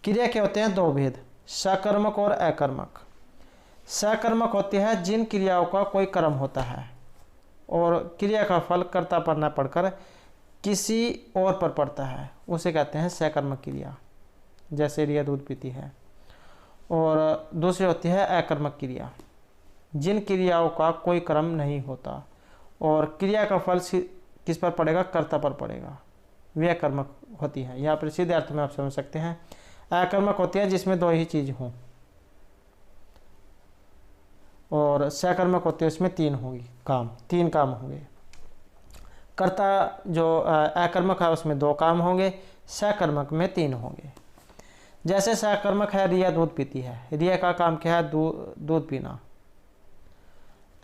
क्रिया के होते हैं 2 भेद, सकर्मक और अकर्मक। सकर्मक होती है जिन क्रियाओं का कोई कर्म होता है, और क्रिया का फल कर्ता पर न पड़कर किसी और पर पड़ता है उसे कहते हैं सकर्मक क्रिया, जैसे रिया दूध पीती है। और दूसरी होती है अकर्मक क्रिया, जिन क्रियाओं का कोई क्रम नहीं होता और क्रिया का फल किस पर पड़ेगा, कर्ता पर पड़ेगा, वे अकर्मक होती है। यहाँ पर सीधे अर्थ में आप समझ सकते हैं। अकर्मक होती है जिसमें दो ही चीज हों, और सकर्मक होती है उसमें तीन होंगी, तीन काम होंगे। कर्ता जो अकर्मक है उसमें दो काम होंगे, सकर्मक में तीन होंगे। जैसे सकर्मक है रिया दूध पीती है, रिया का काम क्या है, दूध पीना।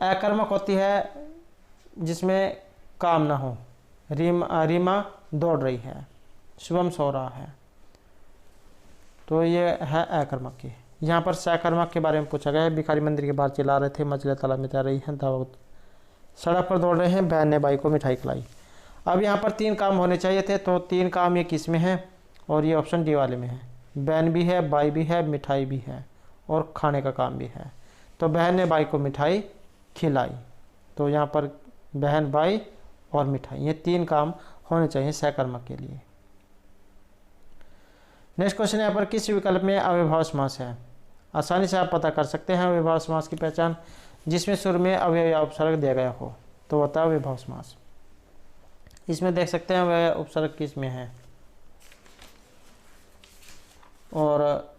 अकर्मक होती है जिसमें काम ना हो, रीमा दौड़ रही है, शुभम सो रहा है, तो ये है अकर्मक की। यहाँ पर सकर्मक के बारे में पूछा गया है। भिखारी मंदिर के बाहर चिल्ला रहे थे, मछलियाँ तालाब में तैर रही हैं, दाऊद सड़क पर दौड़ रहे हैं, बहन ने बाई को मिठाई खिलाई। अब यहाँ पर तीन काम होने चाहिए थे, तो तीन काम ये किस में है, और ये ऑप्शन डी वाले में है। बहन भी है, बाई भी है, मिठाई भी है, और खाने का काम भी है। तो बहन ने बाई को मिठाई खिलाई, तो यहाँ पर बहन, बाई और मिठाई, ये तीन काम होने चाहिए सकर्मक के लिए। नेक्स्ट क्वेश्चन यहाँ पर किस विकल्प में अव्ययभाव समास है। आसानी से आप पता कर सकते हैं अव्ययभाव समास की पहचान, जिसमें शुरू में अव्यय या उपसर्ग दिया गया हो तो होता है अव्ययभाव समास। इसमें देख सकते हैं अव्यय उपसर्ग किस में है, और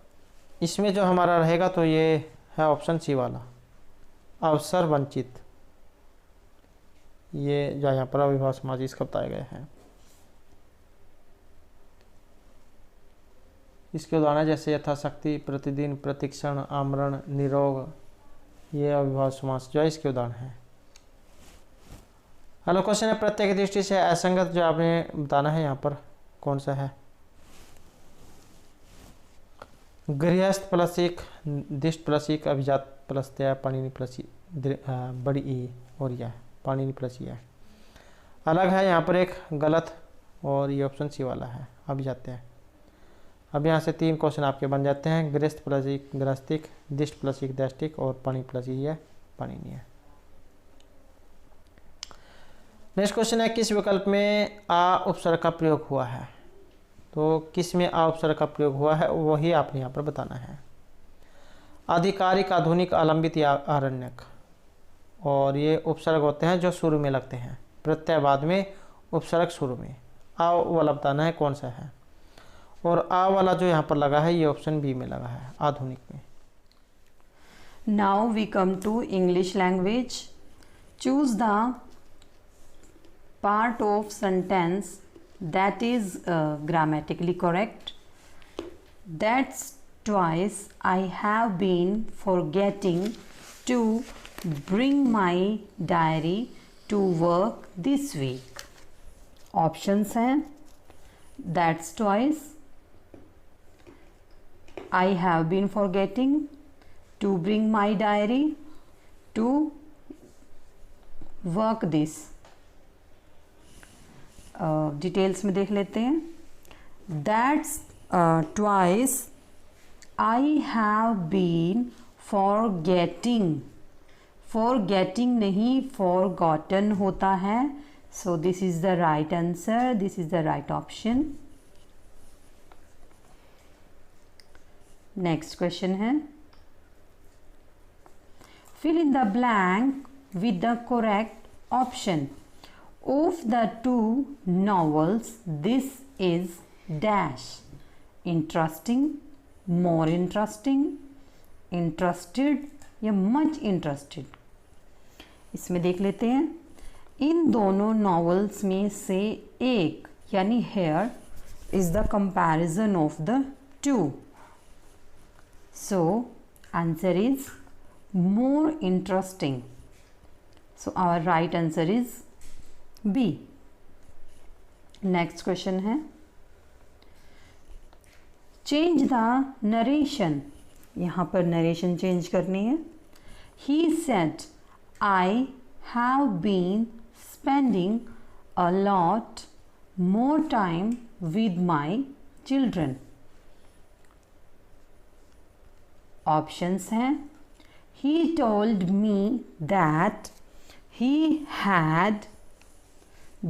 इसमें जो हमारा रहेगा तो ये है ऑप्शन सी वाला, अवसर वंचित। ये जो यहाँ पर अव्ययभाव समास इसका बताए गए हैं। इसके उदाहरण जैसे यथाशक्ति, प्रतिदिन, प्रतिक्षण, आमरण, निरोग, ये अव्ययभाव समास जो है इसके उदाहरण हैं। हेलो क्वेश्चन है प्रत्येक दृष्टि से असंगत, जो आपने बताना है यहाँ पर कौन सा है। गृहस्थ प्लस एक, दिष्ट प्लस एक, अभिजात प्लस त्या, पाणिनि प्लस बड़ी ई, और यह पाणिनि प्लस यह अलग है। यहाँ पर एक गलत, और ये ऑप्शन सी वाला है अभिजात है। अब यहाँ से तीन क्वेश्चन आपके बन जाते हैं, गृहस्थ प्लस एक गृहस्थिक, दिष्ट प्लस एक दृष्टिक, और पाणि प्लस ई है पाणिनि है। नेक्स्ट क्वेश्चन है किस विकल्प में आ उपसर्ग का प्रयोग हुआ है। तो किस में आ उपसर्ग का प्रयोग हुआ है वही आपने यहाँ पर बताना है। आधिकारिक, आधुनिक, आलंबित या आरण्यक, और ये उपसर्ग होते हैं जो शुरू में लगते हैं, प्रत्यय बाद में, उपसर्ग शुरू में। आ वाला बताना है कौन सा है, और आ वाला जो यहाँ पर लगा है ये ऑप्शन बी में लगा है, आधुनिक में। Now we come to English language. Choose the part of sentence that is grammatically correct. That's twice I have been forgetting to bring my diary to work this week. Options हैं that's twice, I have been forgetting to bring my diary to work this. Details में देख लेते हैं। That's twice I have been forgetting. Forgetting नहीं forgotten होता है। So this is the right answer. This is the right option. Next question है fill in the blank with the correct option. Of the two novels, this is dash. Interesting, more interesting, interested या much interested. इसमें देख लेते हैं। इन दोनों novels में से एक यानी here is the comparison of the two. So answer is more interesting. So our right answer is B. Next question है change the narration. यहाँ पर नरेशन चेंज करनी है। He said I have been spending a lot more time with my children. Options हैं He told me that he had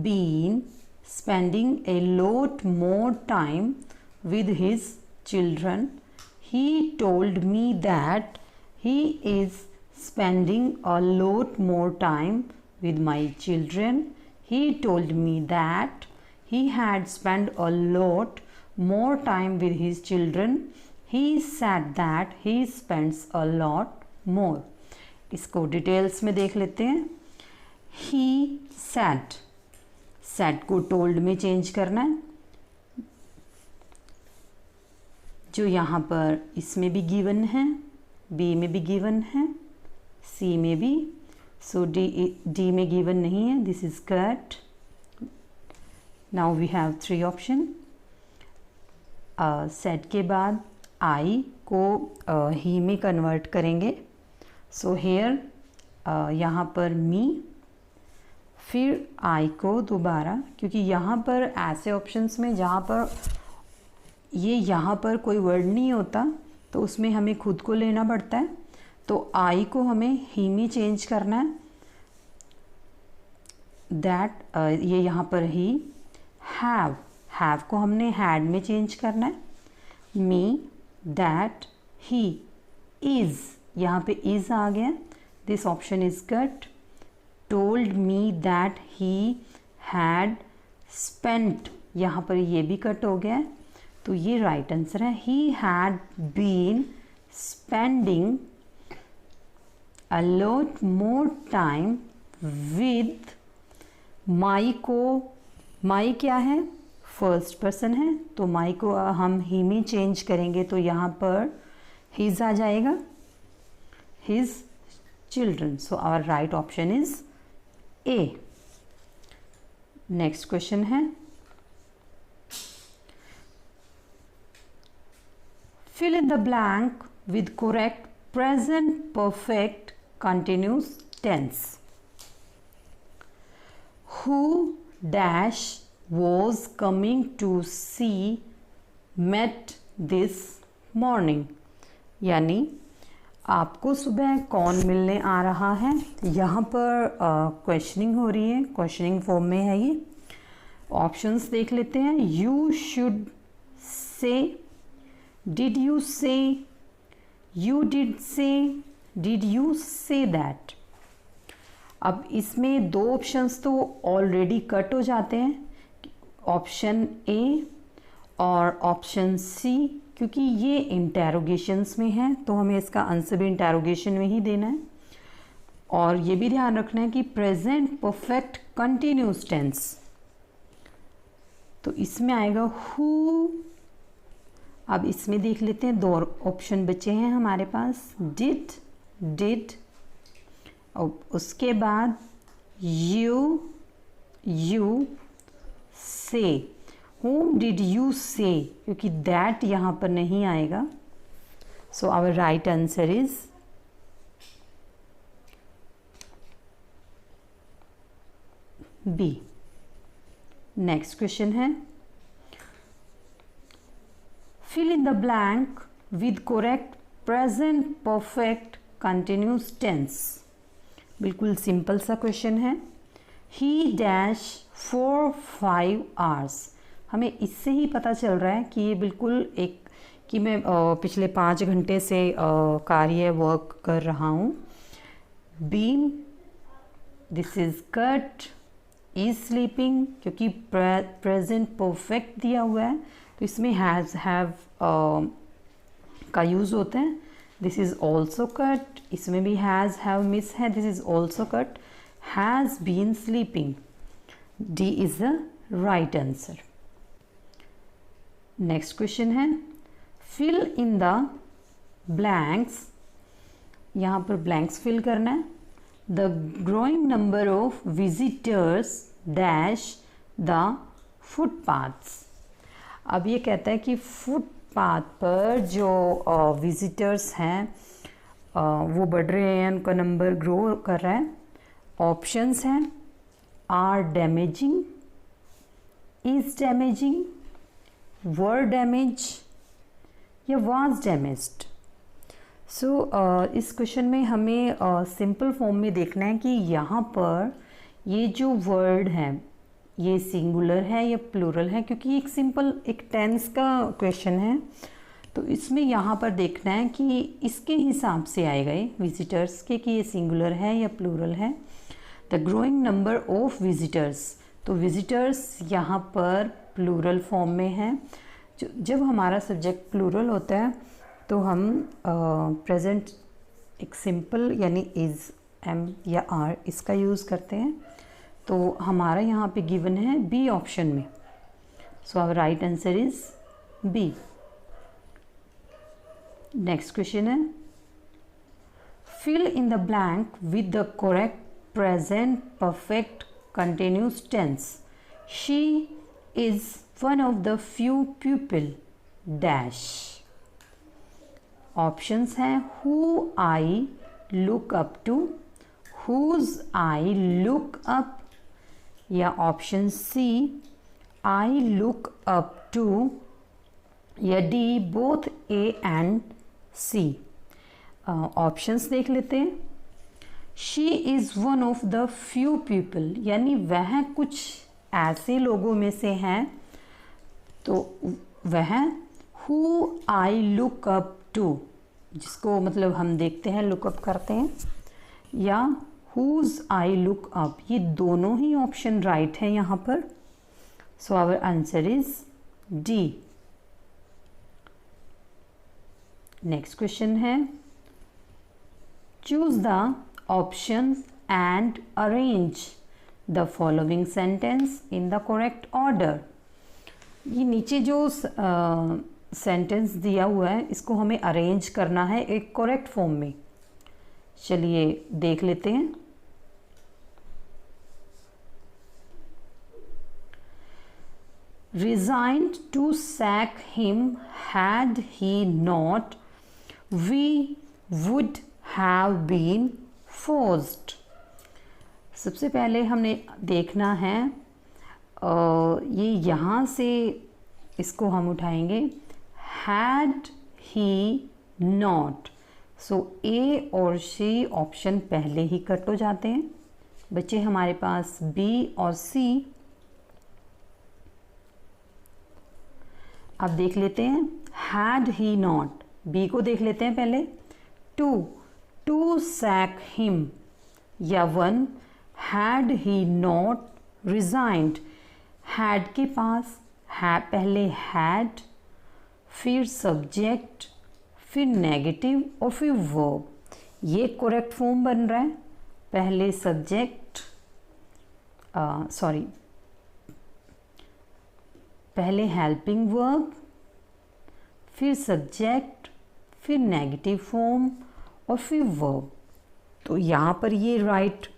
been spending a lot more time with his children. He told me that he is spending a lot more time with my children. He told me that he had spent a lot more time with his children. He said that he spends a lot more. इसको details में देख लेते हैं. He said, said को told में change करना है. जो यहाँ पर इसमें भी गिवन है, बी में भी गिवन है, सी में भी. सो डी में गिवन नहीं है. This is correct. Now we have 3 option. Set के बाद आई को ही में कन्वर्ट करेंगे. सो हेयर यहाँ पर मी, फिर आई को दोबारा, क्योंकि यहाँ पर ऐसे ऑप्शंस में जहाँ पर ये यहाँ पर कोई वर्ड नहीं होता तो उसमें हमें खुद को लेना पड़ता है. तो आई को हमें ही में चेंज करना है. दैट ये यहाँ पर ही. हैव को हमने हैड में चेंज करना है. मी, दैट, ही, इज़, यहाँ पे इज़ आ गया. This option is cut. Told me that he had spent, यहाँ पर ये भी कट हो गया है. तो ये राइट आंसर है. He had been spending a lot more time with. माई को, माई क्या है? फर्स्ट पर्सन है, तो माई को हम ही में चेंज करेंगे तो यहाँ पर हिज आ जाएगा. His children. So our right option is A. Next question है, fill in the blank with correct present perfect continuous tense. Who dash was coming to see met this morning. यानी आपको सुबह कौन मिलने आ रहा है. यहाँ पर क्वेश्चनिंग हो रही है, क्वेश्चनिंग फॉर्म में है ये. ऑप्शंस देख लेते हैं. You should say, did you say, you did say, did you say that. अब इसमें 2 ऑप्शंस तो ऑलरेडी कट हो जाते हैं, ऑप्शन ए और ऑप्शन सी, क्योंकि ये इंटेरोगेशंस में है तो हमें इसका आंसर भी इंटेरोगेशन में ही देना है. और ये भी ध्यान रखना है कि प्रेजेंट परफेक्ट कंटिन्यूस टेंस, तो इसमें आएगा हु. अब इसमें देख लेते हैं 2 ऑप्शन बचे हैं हमारे पास. डिड और उसके बाद यू से. whom did you say, क्योंकि दैट यहाँ पर नहीं आएगा. So our right answer is B. Next question है, fill in the blank with correct present perfect continuous tense. बिल्कुल सिंपल सा क्वेश्चन है. he dash for 5 hours. हमें इससे ही पता चल रहा है कि ये बिल्कुल एक कि मैं पिछले 5 घंटे से कार्य वर्क कर रहा हूँ. Been, this is cut. Is sleeping, क्योंकि प्रेजेंट परफेक्ट दिया हुआ है तो इसमें हैज़ हैव का यूज़ होता है. This is also cut. इसमें भी हैज़ हैव मिस है. This is also cut. Has been sleeping. D is the right answer. Next question है, फिल इन द ब्लैंक्स. यहाँ पर ब्लैंक्स फिल करना है. The growing number of visitors dash the footpaths. अब ये कहता है कि फुटपाथ पर जो विजिटर्स हैं वो बढ़ रहे हैं, उनका नंबर ग्रो कर रहा है. ऑप्शंस हैं are damaging, is damaging, were damage या वाज डैमेज्ड. इस क्वेश्चन में हमें सिंपल फॉर्म में देखना है कि यहाँ पर ये जो वर्ड है ये सिंगुलर है या प्लूरल है, क्योंकि एक सिंपल एक टेंस का क्वेश्चन है। तो इसमें यहाँ पर देखना है कि इसके हिसाब से आएगा ये विजिटर्स के, कि ये सिंगुलर है या प्लूरल है। The growing number of visitors, तो विजिटर्स यहाँ पर प्लूरल फॉर्म में है। जब हमारा सब्जेक्ट प्लूरल होता है तो हम प्रेजेंट एक सिंपल यानी इज़, एम या आर इसका यूज़ करते हैं। तो हमारा यहाँ पे गिवन है बी ऑप्शन में। So our right answer is B. Next question है, fill in the blank with the correct present perfect continuous tense. She is one of the few people dash. Options हैं who I look up to, whom I look up, या option C I look up to, या D both A and C. Options देख लेते हैं। She is one of the few people, यानी वह कुछ ऐसे लोगों में से हैं, तो वह who I look up to, जिसको मतलब हम देखते हैं लुकअप करते हैं, या हुज आई लुक अप, ये दोनों ही ऑप्शन राइट है यहाँ पर। So our answer is D. Next question है, choose the option and arrange the following sentence in the correct order. ये नीचे जो सेंटेंस दिया हुआ है इसको हमें अरेंज करना है एक करेक्ट फॉर्म में। चलिए देख लेते हैं। Resigned to sack him, had he not, we would have been forced। सबसे पहले हमने देखना है ये यहाँ से इसको हम उठाएंगे had he not। सो ए और सी ऑप्शन पहले ही कट हो जाते हैं, बच्चे हमारे पास बी और सी। अब देख लेते हैं had he not, बी को देख लेते हैं पहले। टू सैक हिम, या one had he not resigned। had के पास पहले had, फिर सब्जेक्ट, फिर नेगेटिव और फिर वर्ब। ये करेक्ट फॉर्म बन रहा है। पहले सब्जेक्ट, पहले हेल्पिंग वर्ब, फिर सब्जेक्ट, फिर नेगेटिव फॉर्म और फिर वर्ब। तो यहाँ पर ये राइट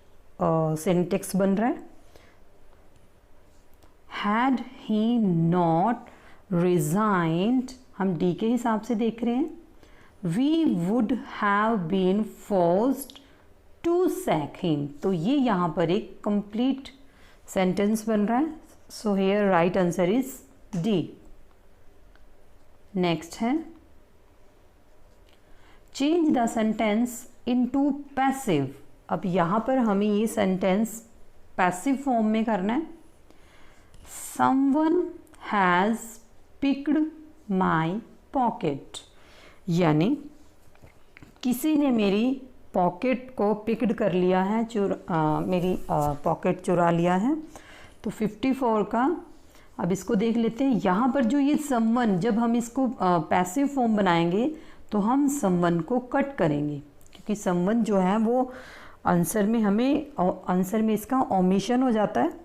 सिंटेक्स बन रहा है। had he not resigned, हम डी के हिसाब से देख रहे हैं। we would have been forced to sack him, तो ये यहाँ पर एक कंप्लीट सेंटेंस बन रहा है। So here right answer is D. Next है, change the sentence into passive. अब यहाँ पर हमें ये सेंटेंस पैसिव फॉर्म में करना है। someone has picked my pocket, यानी किसी ने मेरी पॉकेट को पिक्ड कर लिया है, मेरी पॉकेट चुरा लिया है। तो 54 का अब इसको देख लेते हैं। यहाँ पर जो ये समवन, जब हम इसको पैसिव फॉर्म बनाएंगे तो हम समवन को कट करेंगे, क्योंकि समवन जो है वो आंसर में हमें आंसर में इसका ओमिशन हो जाता है।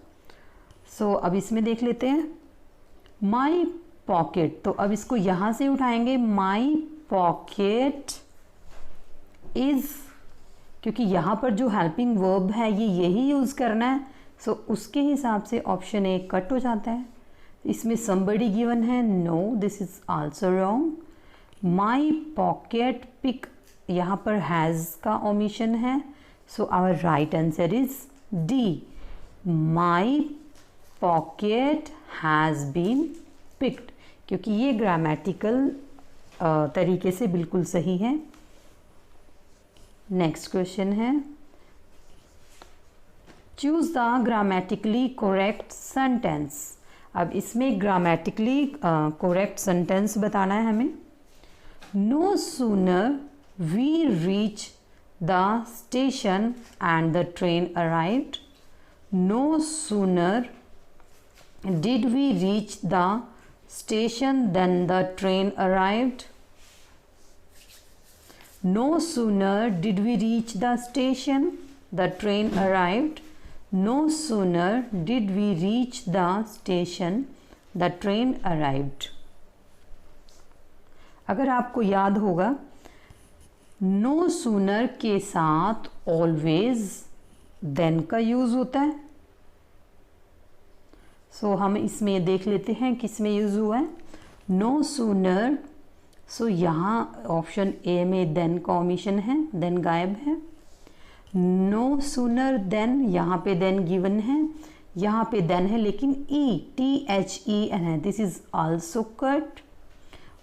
सो अब इसमें देख लेते हैं माई पॉकेट, तो अब इसको यहाँ से उठाएंगे। माई पॉकेट इज़, क्योंकि यहाँ पर जो हेल्पिंग वर्ब है ये यही यूज़ करना है। सो उसके हिसाब से ऑप्शन ए कट हो जाता है। इसमें somebody गिवन है, no this is also wrong. My pocket pick, यहाँ पर हैज़ का ओमिशन है। So our right answer is D, my pocket has been picked, क्योंकि ये ग्रामेटिकल तरीके से बिल्कुल सही है। नेक्स्ट क्वेश्चन है, choose the grammatically correct sentence. अब इसमें ग्रामेटिकली करेक्ट सेंटेंस बताना है हमें। No sooner we reach the station and the train arrived. No sooner did we reach the station then the train arrived. No sooner did we reach the station, the train arrived. No sooner did we reach the station, the train arrived. अगर आपको याद होगा, no sooner के साथ always then का use होता है। सो हम इसमें देख लेते हैं किस में यूज़ हुआ है। no sooner, सो यहाँ ऑप्शन ए में देन का ओमिशन है, देन गायब है। नो सूनर देन, यहाँ पे देन गिवन है, यहाँ पे देन है लेकिन THEN है, दिस इज आल्सो कट।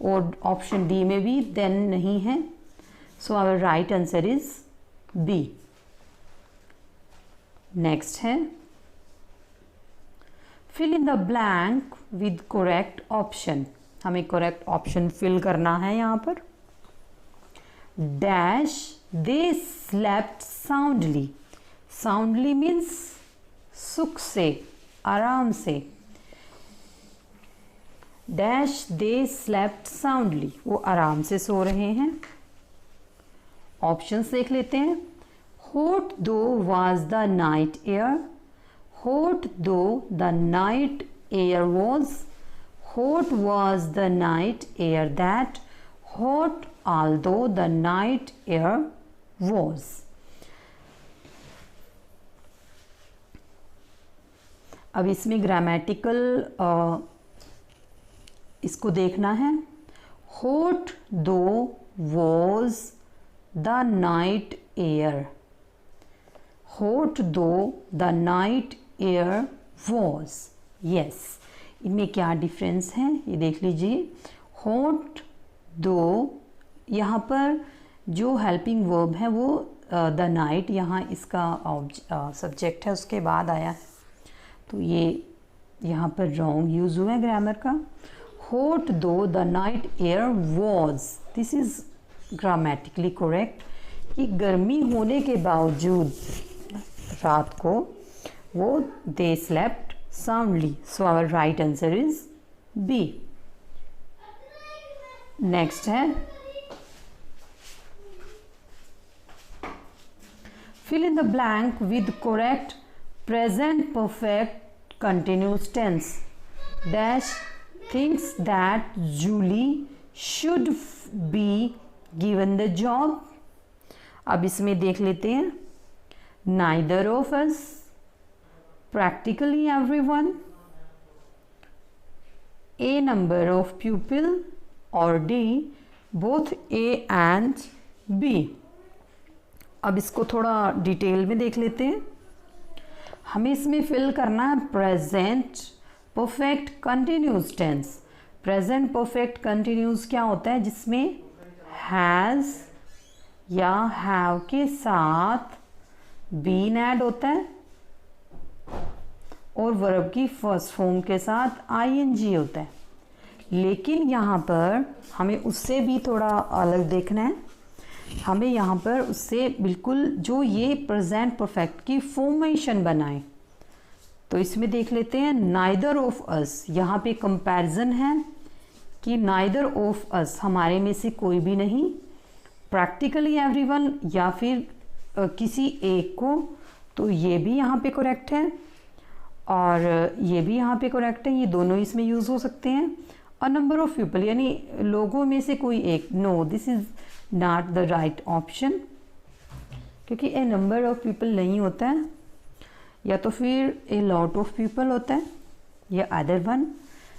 और ऑप्शन डी में भी देन नहीं है। So our right answer is B. Next है, fill in the blank with correct option. हमें करेक्ट ऑप्शन फिल करना है यहाँ पर। Dash they slept soundly. Soundly means सुख से, आराम से। डैश दे स्लेप्ट साउंडली, वो आराम से सो रहे हैं। ऑप्शंस देख लेते हैं। Hot though was the night air. Hot though the night air was. Hot was the night air that, hot although the night air was. अब इसमें ग्रामेटिकल इसको देखना है। Hot though was the night air. Hot though the night air was. Yes. इनमें क्या difference है ये देख लीजिए। हॉट दो, यहाँ पर जो हेल्पिंग वर्ब है वो द नाइट, यहाँ इसका सब्जेक्ट है उसके बाद आया है, तो ये यहाँ पर रॉन्ग यूज़ हुआ है ग्रामर का। Hot though the night air was, this is grammatically correct कि गर्मी होने के बावजूद रात को वो दे slept soundly. So our right answer is B. Next है, fill in the blank with correct present perfect continuous tense. Dash thinks that Julie should be given the job. अब इसमें देख लेते हैं। Neither of us, practically everyone, a number of pupil, or D, both A and B. अब इसको थोड़ा detail में देख लेते हैं। हमें इसमें फिल करना है present perfect continuous tense. Present perfect continuous क्या होता है, जिसमें हैज़ या हैव के साथ बीन ऐड होता है और वर्ब की फर्स्ट फॉर्म के साथ ING होता है। लेकिन यहाँ पर हमें उससे भी थोड़ा अलग देखना है। हमें यहाँ पर उससे बिल्कुल जो ये प्रेजेंट परफेक्ट की फॉर्मेशन बनाए, तो इसमें देख लेते हैं नाइदर ऑफ अस। यहाँ पे कंपैरिजन है कि नाइदर ऑफ अस, हमारे में से कोई भी नहीं। प्रैक्टिकली एवरीवन या फिर किसी एक को, तो ये भी यहाँ पे करेक्ट है और ये भी यहाँ पे करेक्ट है, ये दोनों इसमें यूज़ हो सकते हैं। और नंबर ऑफ पीपल यानी लोगों में से कोई एक, no this is not the right option, क्योंकि ए नंबर ऑफ पीपल नहीं होता है, या तो फिर ए लॉट ऑफ पीपल होता है या अदर वन।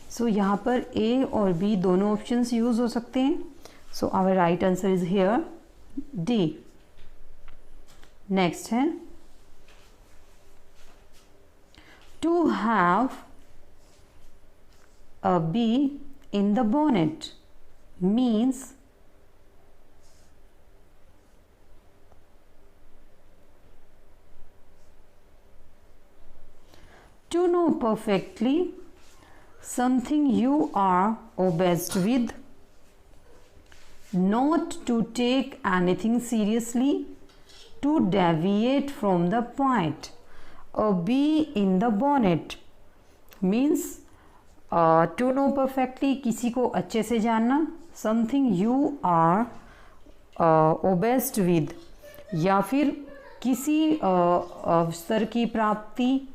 सो यहाँ पर ए और बी दोनों ऑप्शंस यूज़ हो सकते हैं। So our right answer is here D. Next है to have a bee in the bonnet means know perfectly, something you are obsessed with, not to take anything seriously, to deviate from the point, a bee in the bonnet means to know perfectly, किसी को अच्छे से जानना, something you are obsessed with, या फिर किसी अवसर की प्राप्ति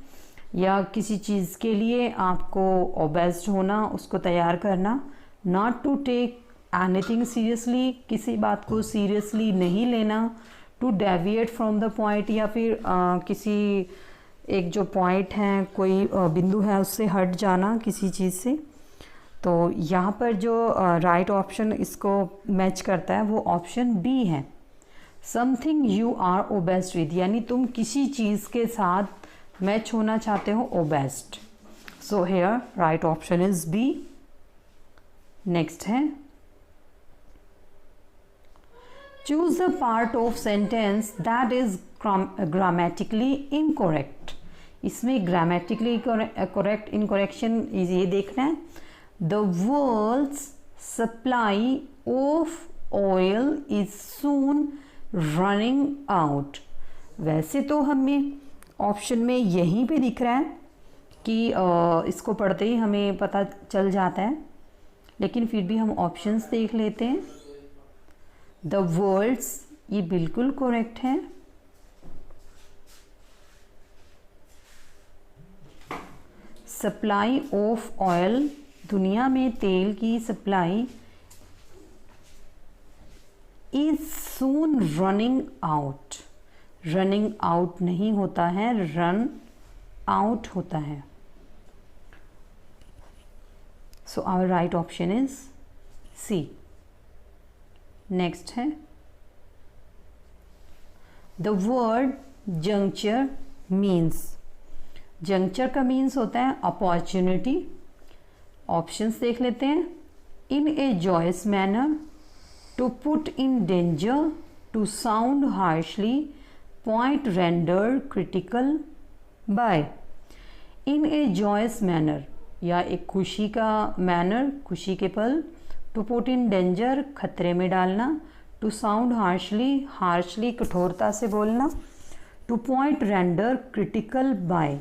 या किसी चीज़ के लिए आपको obsessed होना, उसको तैयार करना, not to take anything seriously, किसी बात को seriously नहीं लेना, to deviate from the point, या फिर किसी एक जो पॉइंट है, कोई बिंदु है, उससे हट जाना किसी चीज़ से। तो यहाँ पर जो राइट ऑप्शन इसको मैच करता है वो ऑप्शन बी है, समथिंग यू आर ओबेस्ड विद, यानी तुम किसी चीज़ के साथ मैच होना चाहते हो, obsessed. So here right option is B. Next है, choose the part of sentence that is grammatically incorrect. इसमें ग्रामेटिकली करेक्ट इनकरेक्शन ये देखना है। The world's supply of oil is soon running out. वैसे तो हमें ऑप्शन में यहीं पे दिख रहा है कि इसको पढ़ते ही हमें पता चल जाता है, लेकिन फिर भी हम ऑप्शंस देख लेते हैं। द वर्ल्ड्स ये बिल्कुल करेक्ट है। सप्लाई ऑफ ऑयल, दुनिया में तेल की supply, is soon running out, running out नहीं होता है, रन आउट होता है। So our right option is C. Next है, the word juncture means, juncture का मीन्स होता है अपॉर्चुनिटी। ऑप्शंस देख लेते हैं। In a joyous manner, to put in danger, to sound harshly, point render critical by. In a joyous manner या एक खुशी का मैनर, खुशी के पल। टू पुट इन डेंजर खतरे में डालना। टू साउंड हार्शली, हार्शली कठोरता से बोलना। To point render critical by,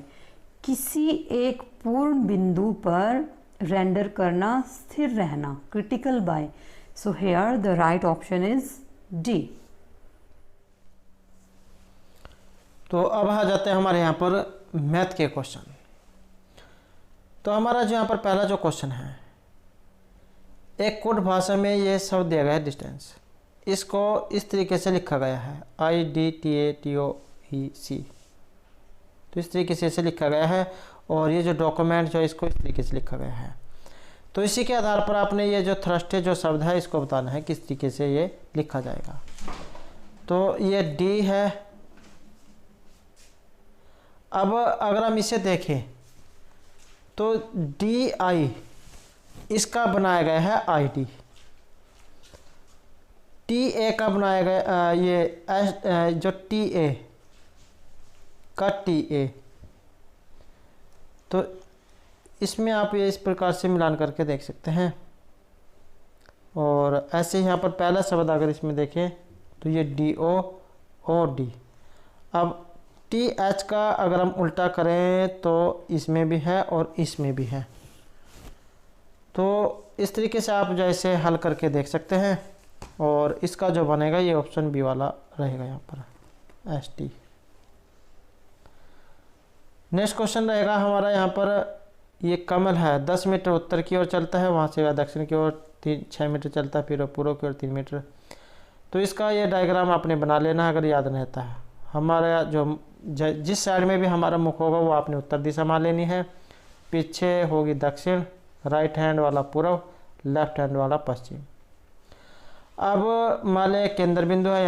किसी एक पूर्ण बिंदु पर रेंडर करना, स्थिर रहना, critical by. So here the right option is D. तो अब आ जाते हैं हमारे यहाँ पर मैथ के क्वेश्चन। तो हमारा जो यहाँ पर पहला जो क्वेश्चन है, एक कोड भाषा में ये शब्द दिया गया है डिस्टेंस, इसको इस तरीके से लिखा गया है IDTATOEC। तो इस तरीके से इसे लिखा गया है, और ये जो डॉक्यूमेंट जो इसको इस तरीके से लिखा गया है। तो इसी के आधार पर आपने ये जो थ्रस्टे जो शब्द है इसको बताना है किस तरीके से ये लिखा जाएगा। तो ये डी है। अब अगर हम इसे देखें तो DI इसका बनाया गया है ID, TA का बनाया गया ये जो TA का TA। तो इसमें आप ये इस प्रकार से मिलान करके देख सकते हैं। और ऐसे यहाँ पर पहला शब्द अगर इसमें देखें तो ये DO और D। अब TH का अगर हम उल्टा करें तो इसमें भी है और इसमें भी है। तो इस तरीके से आप जैसे हल करके देख सकते हैं, और इसका जो बनेगा ये ऑप्शन बी वाला रहेगा यहाँ पर ST। नेक्स्ट क्वेश्चन रहेगा हमारा यहाँ पर, ये कमल है 10 मीटर उत्तर की ओर चलता है, वहाँ से दक्षिण की ओर 6 मीटर चलता है, फिर पूर्व की ओर 3 मीटर। तो इसका ये डायग्राम आपने बना लेना अगर याद रहता है। हमारा जो जिस साइड में भी हमारा मुख होगा वो आपने उत्तर दिशा मान लेनी है, पीछे होगी दक्षिण, राइट हैंड वाला पूर्व, लेफ्ट हैंड वाला पश्चिम। अब मान लें केंद्र बिंदु है,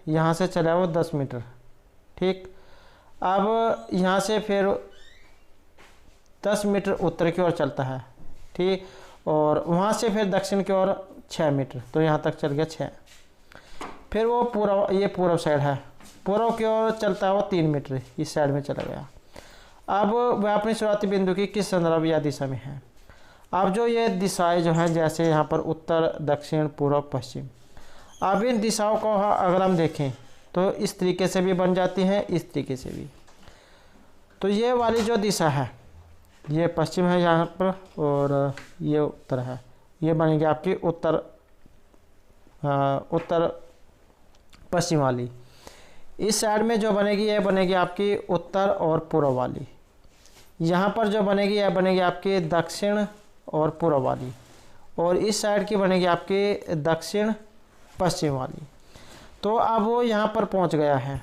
यहाँ से चला वो 10 मीटर, ठीक। अब यहाँ से फिर 10 मीटर उत्तर की ओर चलता है, ठीक, और वहाँ से फिर दक्षिण की ओर 6 मीटर, तो यहाँ तक चल गया 6। फिर वो पूर्व, ये पूर्व साइड है, पूर्व की ओर चलता है वो 3 मीटर, इस साइड में चला गया। अब वह अपनी शुरुआती बिंदु की किस संदर्भ या दिशा में है। अब जो ये दिशाएं जो हैं, जैसे यहाँ पर उत्तर, दक्षिण, पूर्व, पश्चिम, अब इन दिशाओं को अगर हम देखें तो इस तरीके से भी बन जाती हैं, इस तरीके से भी। तो ये वाली जो दिशा है ये पश्चिम है यहाँ पर, और ये उत्तर है, ये बनेगी आपकी उत्तर पश्चिम वाली। इस साइड में जो बनेगी ये बनेगी आपकी उत्तर और पूर्व वाली। यहाँ पर जो बनेगी यह बनेगी आपकी दक्षिण और पूर्व वाली, और इस साइड की बनेगी आपकी दक्षिण पश्चिम वाली। तो अब वो यहाँ पर पहुँच गया है।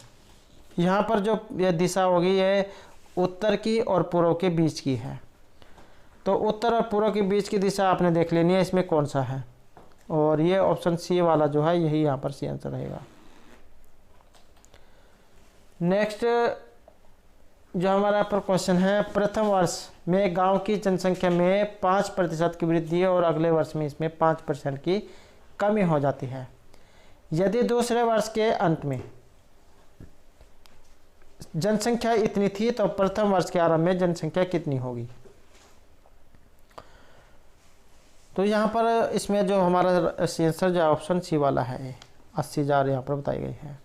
यहाँ पर जो ये दिशा होगी ये उत्तर की और पूर्व के बीच की है। तो उत्तर और पूर्व के बीच की दिशा आपने देख लेनी है, इसमें कौन सा है, और ये ऑप्शन सी वाला जो है यही यहाँ पर सी आंसर रहेगा। नेक्स्ट जो हमारा पर क्वेश्चन है, प्रथम वर्ष में गांव की जनसंख्या में 5% की वृद्धि और अगले वर्ष में इसमें 5% की कमी हो जाती है। यदि दूसरे वर्ष के अंत में जनसंख्या इतनी थी तो प्रथम वर्ष के आरंभ में जनसंख्या कितनी होगी। तो यहाँ पर इसमें जो हमारा आंसर जो ऑप्शन सी वाला है 80,000 यहाँ पर बताई गई है।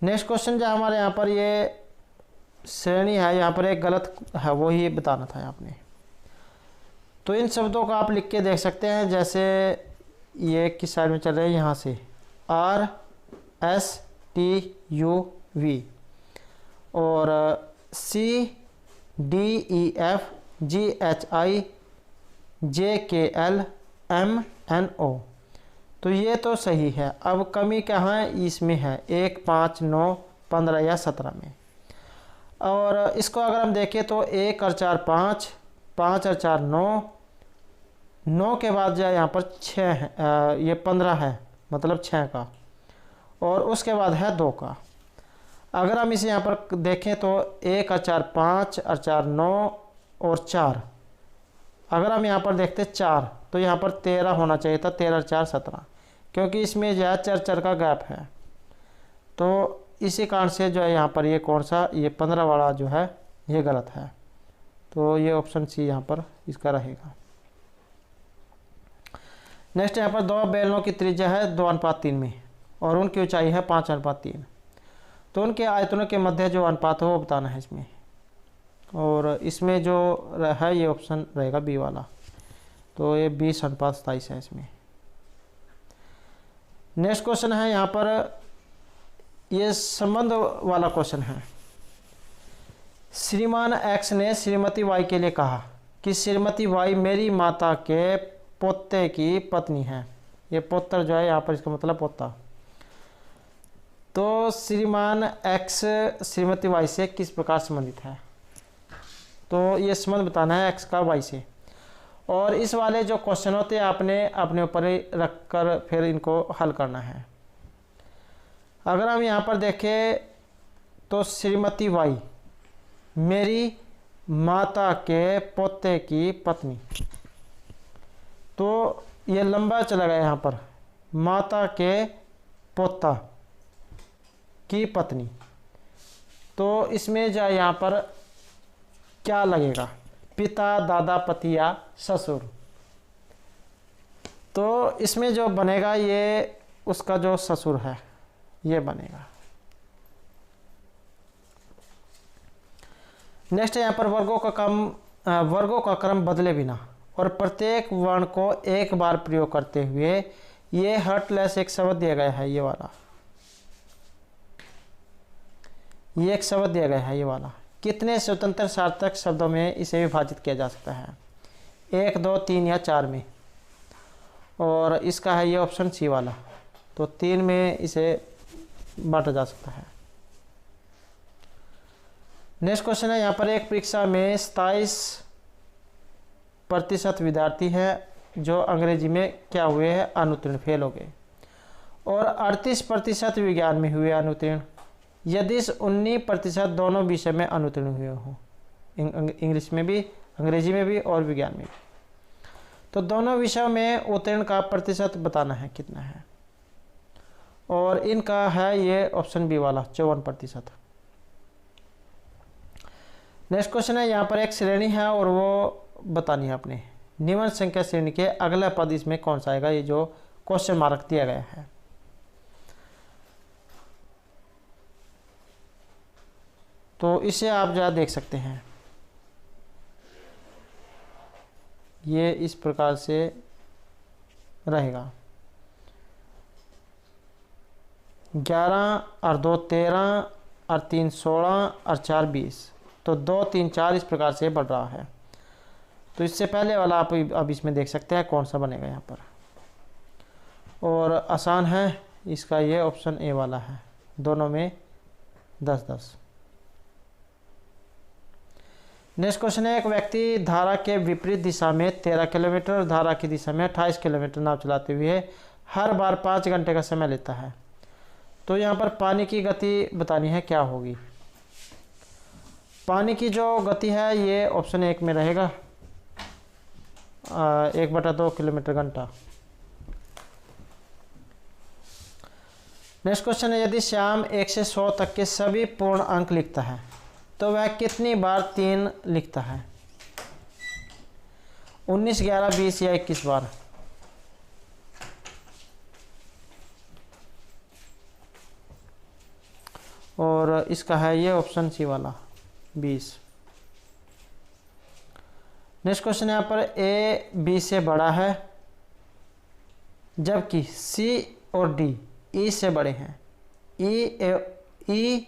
नेक्स्ट क्वेश्चन जो हमारे यहाँ पर ये श्रेणी है, यहाँ पर एक गलत है, वो ही बताना था आपने। तो इन शब्दों को आप लिख के देख सकते हैं, जैसे ये किस साइड में चल रहे हैं, यहाँ से RSTUV और CDEFGHIJKLMNO। तो ये तो सही है। अब कमी कहाँ है, इसमें है 1, 5, 9, 15 या 17 में। और इसको अगर हम देखें तो 1 और 4 5, 5 और 4 9, 9 के बाद जो है यहाँ पर 6 है, ये 15 है, मतलब 6 का, और उसके बाद है 2 का। अगर हम इसे यहाँ पर देखें तो 1 और 4 5 और 4 9 और 4, अगर हम यहाँ पर देखते 4 तो यहाँ पर 13 होना चाहिए था, 13 और 4 17, क्योंकि इसमें जो है 4 का गैप है। तो इसी कारण से जो है यहाँ पर ये कौन सा, ये 15 वाला जो है ये गलत है। तो ये ऑप्शन सी यहाँ पर इसका रहेगा। नेक्स्ट यहाँ पर 2 बैलों की त्रिज्या है 2:3 में और उनकी ऊंचाई है 5:3। तो उनके आयतनों के मध्य जो अनुपात है वो बताना है इसमें, और इसमें जो है ये ऑप्शन रहेगा बी वाला। तो ये 20:27 है इसमें। नेक्स्ट क्वेश्चन है यहाँ पर, ये संबंध वाला क्वेश्चन है। श्रीमान एक्स ने श्रीमती वाई के लिए कहा कि श्रीमती वाई मेरी माता के पोते की पत्नी है। ये पोतर जो है यहाँ पर इसका मतलब पोता। तो श्रीमान एक्स श्रीमती वाई से किस प्रकार संबंधित है। तो ये संबंध बताना है एक्स का वाई से, और इस वाले जो क्वेश्चन होते हैं आपने अपने ऊपर रख कर फिर इनको हल करना है। अगर हम यहाँ पर देखें तो श्रीमती वाई मेरी माता के पोते की पत्नी, तो ये लंबा चला गया यहाँ पर, माता के पोता की पत्नी। तो इसमें जो यहाँ पर क्या लगेगा, पिता, दादा, पति या ससुर। तो इसमें जो बनेगा ये उसका जो ससुर है ये बनेगा। नेक्स्ट यहाँ पर वर्गों का क्रम बदले बिना और प्रत्येक वर्ण को एक बार प्रयोग करते हुए ये हर्टलेस एक शब्द दिया गया है, ये वाला, ये एक शब्द दिया गया है ये वाला। कितने स्वतंत्र सार्थक शब्दों में इसे विभाजित किया जा सकता है, 1, 2, 3 या 4 में। और इसका है ये ऑप्शन सी वाला, तो 3 में इसे बांटा जा सकता है। नेक्स्ट क्वेश्चन है यहाँ पर, एक परीक्षा में 27% विद्यार्थी हैं जो अंग्रेजी में क्या हुए हैं, अनुत्तीर्ण, फेल हो गए, और 38% विज्ञान में हुए अनुत्तीर्ण। यदि 19% दोनों विषय में अनुत्तीर्ण हुए हों, इंग्लिश में भी, अंग्रेजी में भी और विज्ञान में भी, तो दोनों विषयों में उत्तीर्ण का प्रतिशत बताना है कितना है, और इनका है ये ऑप्शन बी वाला 54%। नेक्स्ट क्वेश्चन है, यहाँ पर एक श्रेणी है और वो बतानी है आपने। निम्न संख्या श्रेणी के अगला पद इसमें कौन सा आएगा, ये जो क्वेश्चन मार्क दिया गया है। तो इसे आप जरा देख सकते हैं, ये इस प्रकार से रहेगा। 11 और 2 13 और 3 16 और 4 20, तो 2 3 4 इस प्रकार से बढ़ रहा है। तो इससे पहले वाला आप अब इसमें देख सकते हैं कौन सा बनेगा यहाँ पर, और आसान है इसका, ये ऑप्शन ए वाला है, दोनों में 10 10। नेक्स्ट क्वेश्चन है, एक व्यक्ति धारा के विपरीत दिशा में 13 किलोमीटर और धारा की दिशा में 28 किलोमीटर नाव चलाते हुए हर बार 5 घंटे का समय लेता है। तो यहाँ पर पानी की गति बतानी है, क्या होगी। पानी की जो गति है ये ऑप्शन 1 में रहेगा, 1/2 किलोमीटर घंटा। नेक्स्ट क्वेश्चन है, यदि श्याम 1 से 100 तक के सभी पूर्ण अंक लिखता है तो वह कितनी बार 3 लिखता है। 19 11 20 या 21 बार। और इसका है ये ऑप्शन सी वाला 20। नेक्स्ट क्वेश्चन यहाँ पर, ए बी से बड़ा है जबकि सी और डी ई से बड़े हैं। ई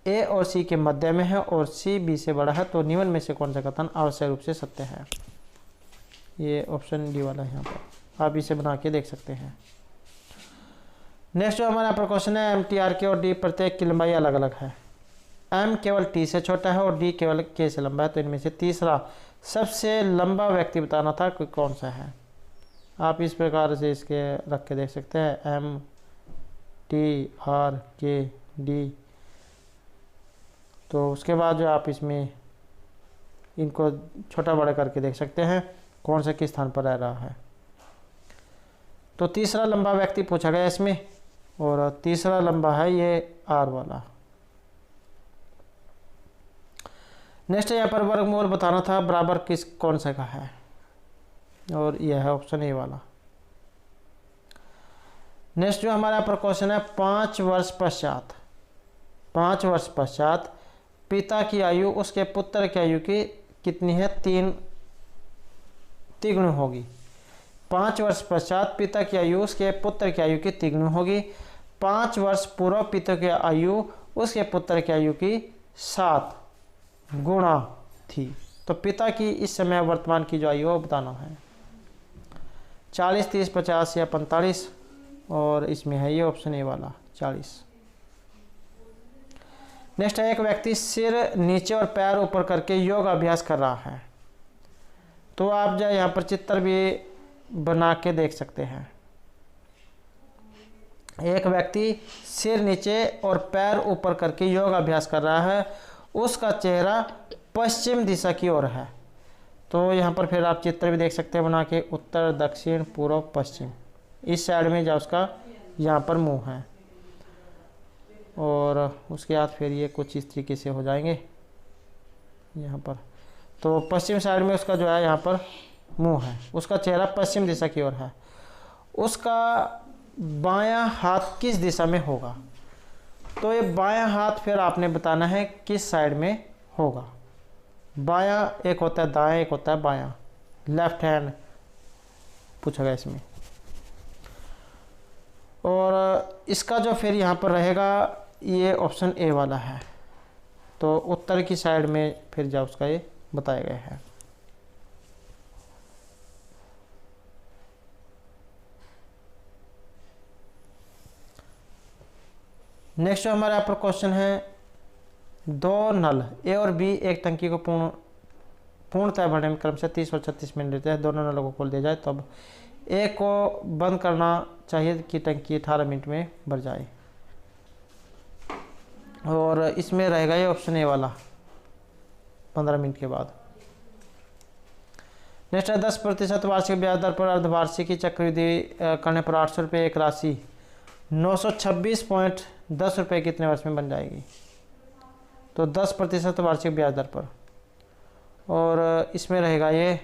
ए और सी के मध्य में है और सी बी से बड़ा है, तो निम्न में से कौन सा कथन आवश्यक रूप से सत्य है। ये ऑप्शन डी वाला है, यहाँ पर आप इसे बना के देख सकते हैं। नेक्स्ट जो हमारे यहाँ पर क्वेश्चन है, एम टी आर के और डी प्रत्येक की लंबाई अलग अलग है। एम केवल टी से छोटा है और डी केवल के से लंबा है, तो इनमें से तीसरा सबसे लंबा व्यक्ति बताना था कि कौन सा है। आप इस प्रकार से इसके रख के देख सकते हैं, एम टी आर के डी। तो उसके बाद जो आप इसमें इनको छोटा बड़ा करके देख सकते हैं कौन सा किस स्थान पर रह रहा है। तो तीसरा लंबा व्यक्ति पूछा गया इसमें, और तीसरा लंबा है ये आर वाला। नेक्स्ट यहाँ पर वर्गमूल बताना था, बराबर किस कौन सा का है, और यह है ऑप्शन ए वाला। नेक्स्ट जो हमारे यहाँ पर क्वेश्चन है, 5 वर्ष पश्चात पिता की आयु उसके पुत्र की आयु की कितनी है, 3 तिगुनी होगी। 5 वर्ष पश्चात पिता की आयु उसके पुत्र की आयु की तिगुनी होगी। 5 वर्ष पूर्व पिता की आयु उसके पुत्र की आयु की 7 गुणा थी। तो पिता की इस समय वर्तमान की जो आयु है वो बताना है, 40 30 50 या 45, और इसमें है ये ऑप्शन ए वाला 40। नेक्स्ट है, एक व्यक्ति सिर नीचे और पैर ऊपर करके योग अभ्यास कर रहा है। तो आप जो यहाँ पर चित्र भी बना के देख सकते हैं। एक व्यक्ति सिर नीचे और पैर ऊपर करके योग अभ्यास कर रहा है, उसका चेहरा पश्चिम दिशा की ओर है। तो यहाँ पर फिर आप चित्र भी देख सकते हैं बना के, उत्तर दक्षिण पूर्व पश्चिम। इस साइड में जो उसका यहाँ पर मुंह है, और उसके बाद फिर ये कुछ इस तरीके से हो जाएंगे यहाँ पर। तो पश्चिम साइड में उसका जो है यहाँ पर मुंह है, उसका चेहरा पश्चिम दिशा की ओर है। उसका बायां हाथ किस दिशा में होगा। तो ये बायां हाथ फिर आपने बताना है किस साइड में होगा। बायां एक होता है दायां, एक होता है बायां, लेफ्ट हैंड पूछा गया इसमें। और इसका जो फिर यहाँ पर रहेगा ये ऑप्शन ए वाला है। तो उत्तर की साइड में फिर जा उसका ये बताया गया है। नेक्स्ट जो हमारे यहाँ पर क्वेश्चन है, 2 नल ए और बी एक टंकी को पूर्णतः भरने में क्रमशः 30 और 36 मिनट लेते हैं। दोनों नलों को खोल दिया जाए तब ए को बंद करना चाहिए कि टंकी 18 मिनट में भर जाए। और इसमें रहेगा ये ऑप्शन ए वाला 15 मिनट के बाद। नेक्स्ट है 10% वार्षिक ब्याज दर पर अर्धवार्षिक चक्रवृद्धि करने पर 800 रुपये एक राशि 926.10 रुपये कितने वर्ष में बन जाएगी। तो 10% वार्षिक ब्याज दर पर और इसमें रहेगा ये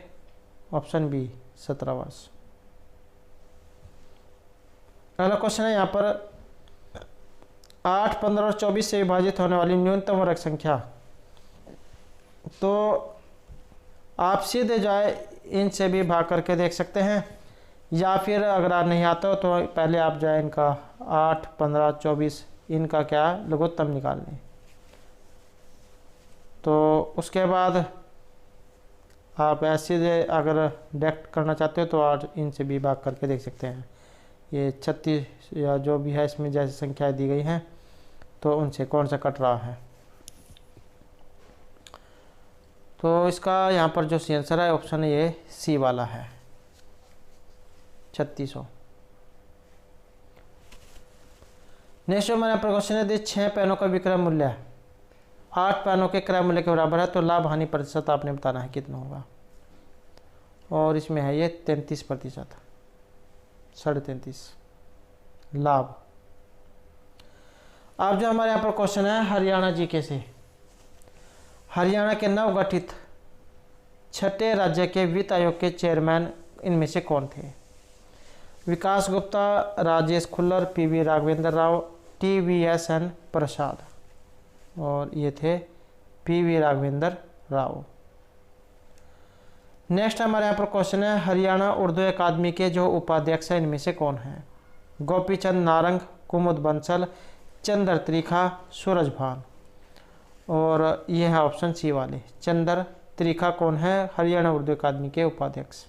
ऑप्शन बी 17 वर्ष। अगला क्वेश्चन है यहाँ पर 8, 15 और 24 से विभाजित होने वाली न्यूनतम वर्ग संख्या। तो आप सीधे जो है इनसे भी भाग करके देख सकते हैं, या फिर अगर आप नहीं आता हो तो पहले आप जो है इनका 8, 15, 24 इनका क्या लघुत्तम निकाल लें। तो उसके बाद आप ऐसे अगर डायरेक्ट करना चाहते हो तो आप इनसे भी भाग करके देख सकते हैं। ये 36 या जो भी है इसमें जैसी संख्याएं दी गई हैं तो उनसे कौन सा कट रहा है। तो इसका यहाँ पर जो सी आंसर है ऑप्शन है ये सी वाला है 3600। नेक्स्ट हमारे यहाँ पर क्वेश्चन है यदि 6 पेनों का विक्रय मूल्य 8 पेनों के क्रय मूल्य के बराबर है तो लाभ हानि प्रतिशत आपने बताना है कितना होगा। और इसमें है ये 33%, 33.5 लाभ। अब जो हमारे यहाँ पर क्वेश्चन है हरियाणा जीके से, हरियाणा के नवगठित 6ठे राज्य के वित्त आयोग के चेयरमैन इनमें से कौन थे। विकास गुप्ता, राजेश खुल्लर, पीवी राघवेंद्र राव, TVSN प्रसाद। और ये थे पीवी राघवेंद्र राव। नेक्स्ट हमारे यहाँ पर क्वेश्चन है हरियाणा उर्दू अकादमी के जो उपाध्यक्ष हैं इनमें से कौन है। गोपीचंद नारंग, कुमुद बंसल, चंद्र त्रिखा, सूरज भान। और ये है ऑप्शन सी वाले चंद्र त्रिखा कौन है हरियाणा उर्दू अकादमी के उपाध्यक्ष।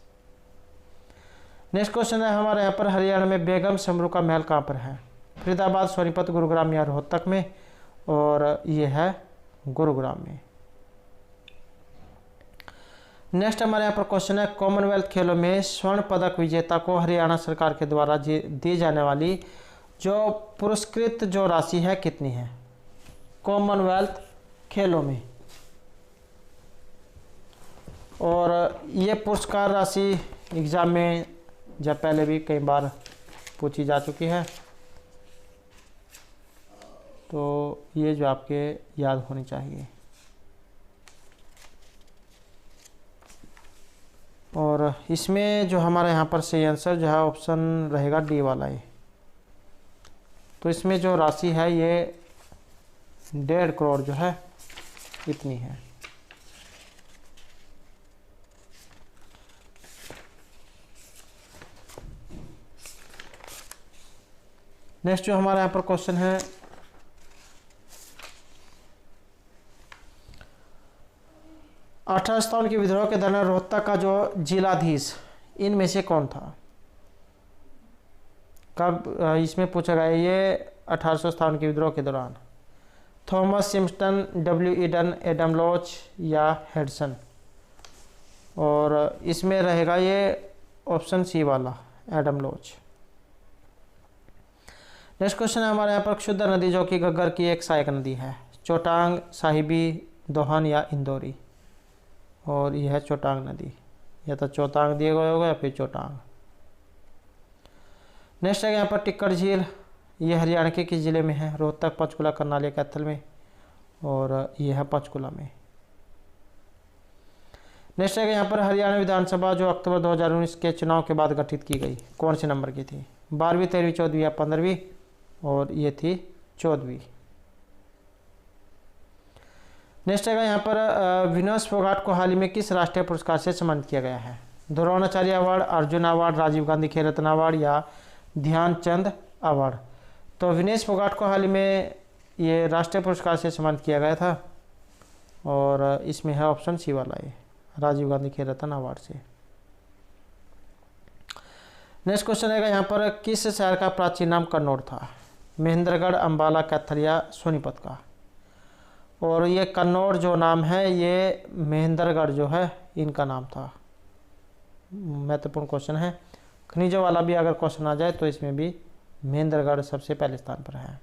नेक्स्ट क्वेश्चन है हमारे यहाँ पर हरियाणा में बेगम समरू का महल कहाँ पर है। फरीदाबाद, सोनीपत, गुरुग्राम या रोहतक में। और ये है गुरुग्राम में। नेक्स्ट हमारे यहाँ पर क्वेश्चन है कॉमनवेल्थ खेलों में स्वर्ण पदक विजेता को हरियाणा सरकार के द्वारा दी जाने वाली जो पुरस्कृत जो राशि है कितनी है कॉमनवेल्थ खेलों में। और ये पुरस्कार राशि एग्जाम में जब पहले भी कई बार पूछी जा चुकी है, तो ये जो आपके याद होनी चाहिए। और इसमें जो हमारा यहाँ पर सही आंसर जो है ऑप्शन रहेगा डी वाला ही। तो इसमें जो राशि है ये 1.5 करोड़ जो है इतनी है। नेक्स्ट जो हमारे यहाँ पर क्वेश्चन है 1857 के विद्रोह के दौरान रोहतक का जो जिलाधीश इनमें से कौन था। कब इसमें पूछा गया ये 1857 के विद्रोह के दौरान। Thomas Simpson, W. Eden, Adam launch या हेडसन। और इसमें रहेगा ये ऑप्शन सी वाला एडम लॉच। नेक्स्ट क्वेश्चन है हमारे यहाँ पर क्षुद्र नदी जो कि घग्गर की एक सहायक नदी है। चोटांग, साहिबी, दोहन या इंदौरी। और यह है चोटांग नदी, या तो चौतांग दिए गए होगा या फिर चोटांग। नेक्स्ट है यहाँ पर टिक्कर झील, ये हरियाणा के किस जिले में है। रोहतक, पंचकुला, करनाल, कैथल में। और यह है पंचकुला में। नेक्स्ट है यहाँ पर हरियाणा विधानसभा जो अक्टूबर 2019 के चुनाव के बाद गठित की गई कौन से नंबर की थी। 12वीं, 13वीं, 14वीं या 15वीं। और ये थी 14वीं। नेक्स्ट है यहाँ पर विनोद फोगाट को हाल ही में किस राष्ट्रीय पुरस्कार से सम्मानित किया गया है। द्रोणाचार्य अवार्ड, अर्जुन अवार्ड, राजीव गांधी खेल रत्न अवार्ड या ध्यानचंद अवार्ड। तो विनेश फोगाट को हाल ही में ये राष्ट्रीय पुरस्कार से सम्मानित किया गया था। और इसमें है ऑप्शन सी वाला ये राजीव गांधी खेल रत्न अवार्ड से। नेक्स्ट क्वेश्चन है यहाँ पर किस शहर का प्राचीन नाम कन्नौज था। महेंद्रगढ़, अंबाला, कैथल या सोनीपत का। और ये कन्नौज जो नाम है ये महेंद्रगढ़ जो है इनका नाम था। महत्वपूर्ण क्वेश्चन है। खनिजों वाला भी अगर क्वेश्चन आ जाए तो इसमें भी महेंद्रगढ़ सबसे पहले स्थान पर है।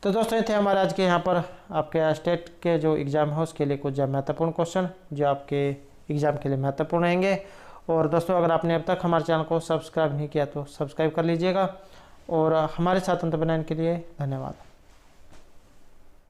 तो दोस्तों ये थे हमारे आज के यहाँ पर आपके स्टेट के जो एग्ज़ाम है उसके लिए कुछ महत्वपूर्ण क्वेश्चन जो आपके एग्ज़ाम के लिए महत्वपूर्ण रहेंगे। और दोस्तों अगर आपने अब तक हमारे चैनल को सब्सक्राइब नहीं किया तो सब्सक्राइब कर लीजिएगा। और हमारे साथ अंत बनाने के लिए धन्यवाद।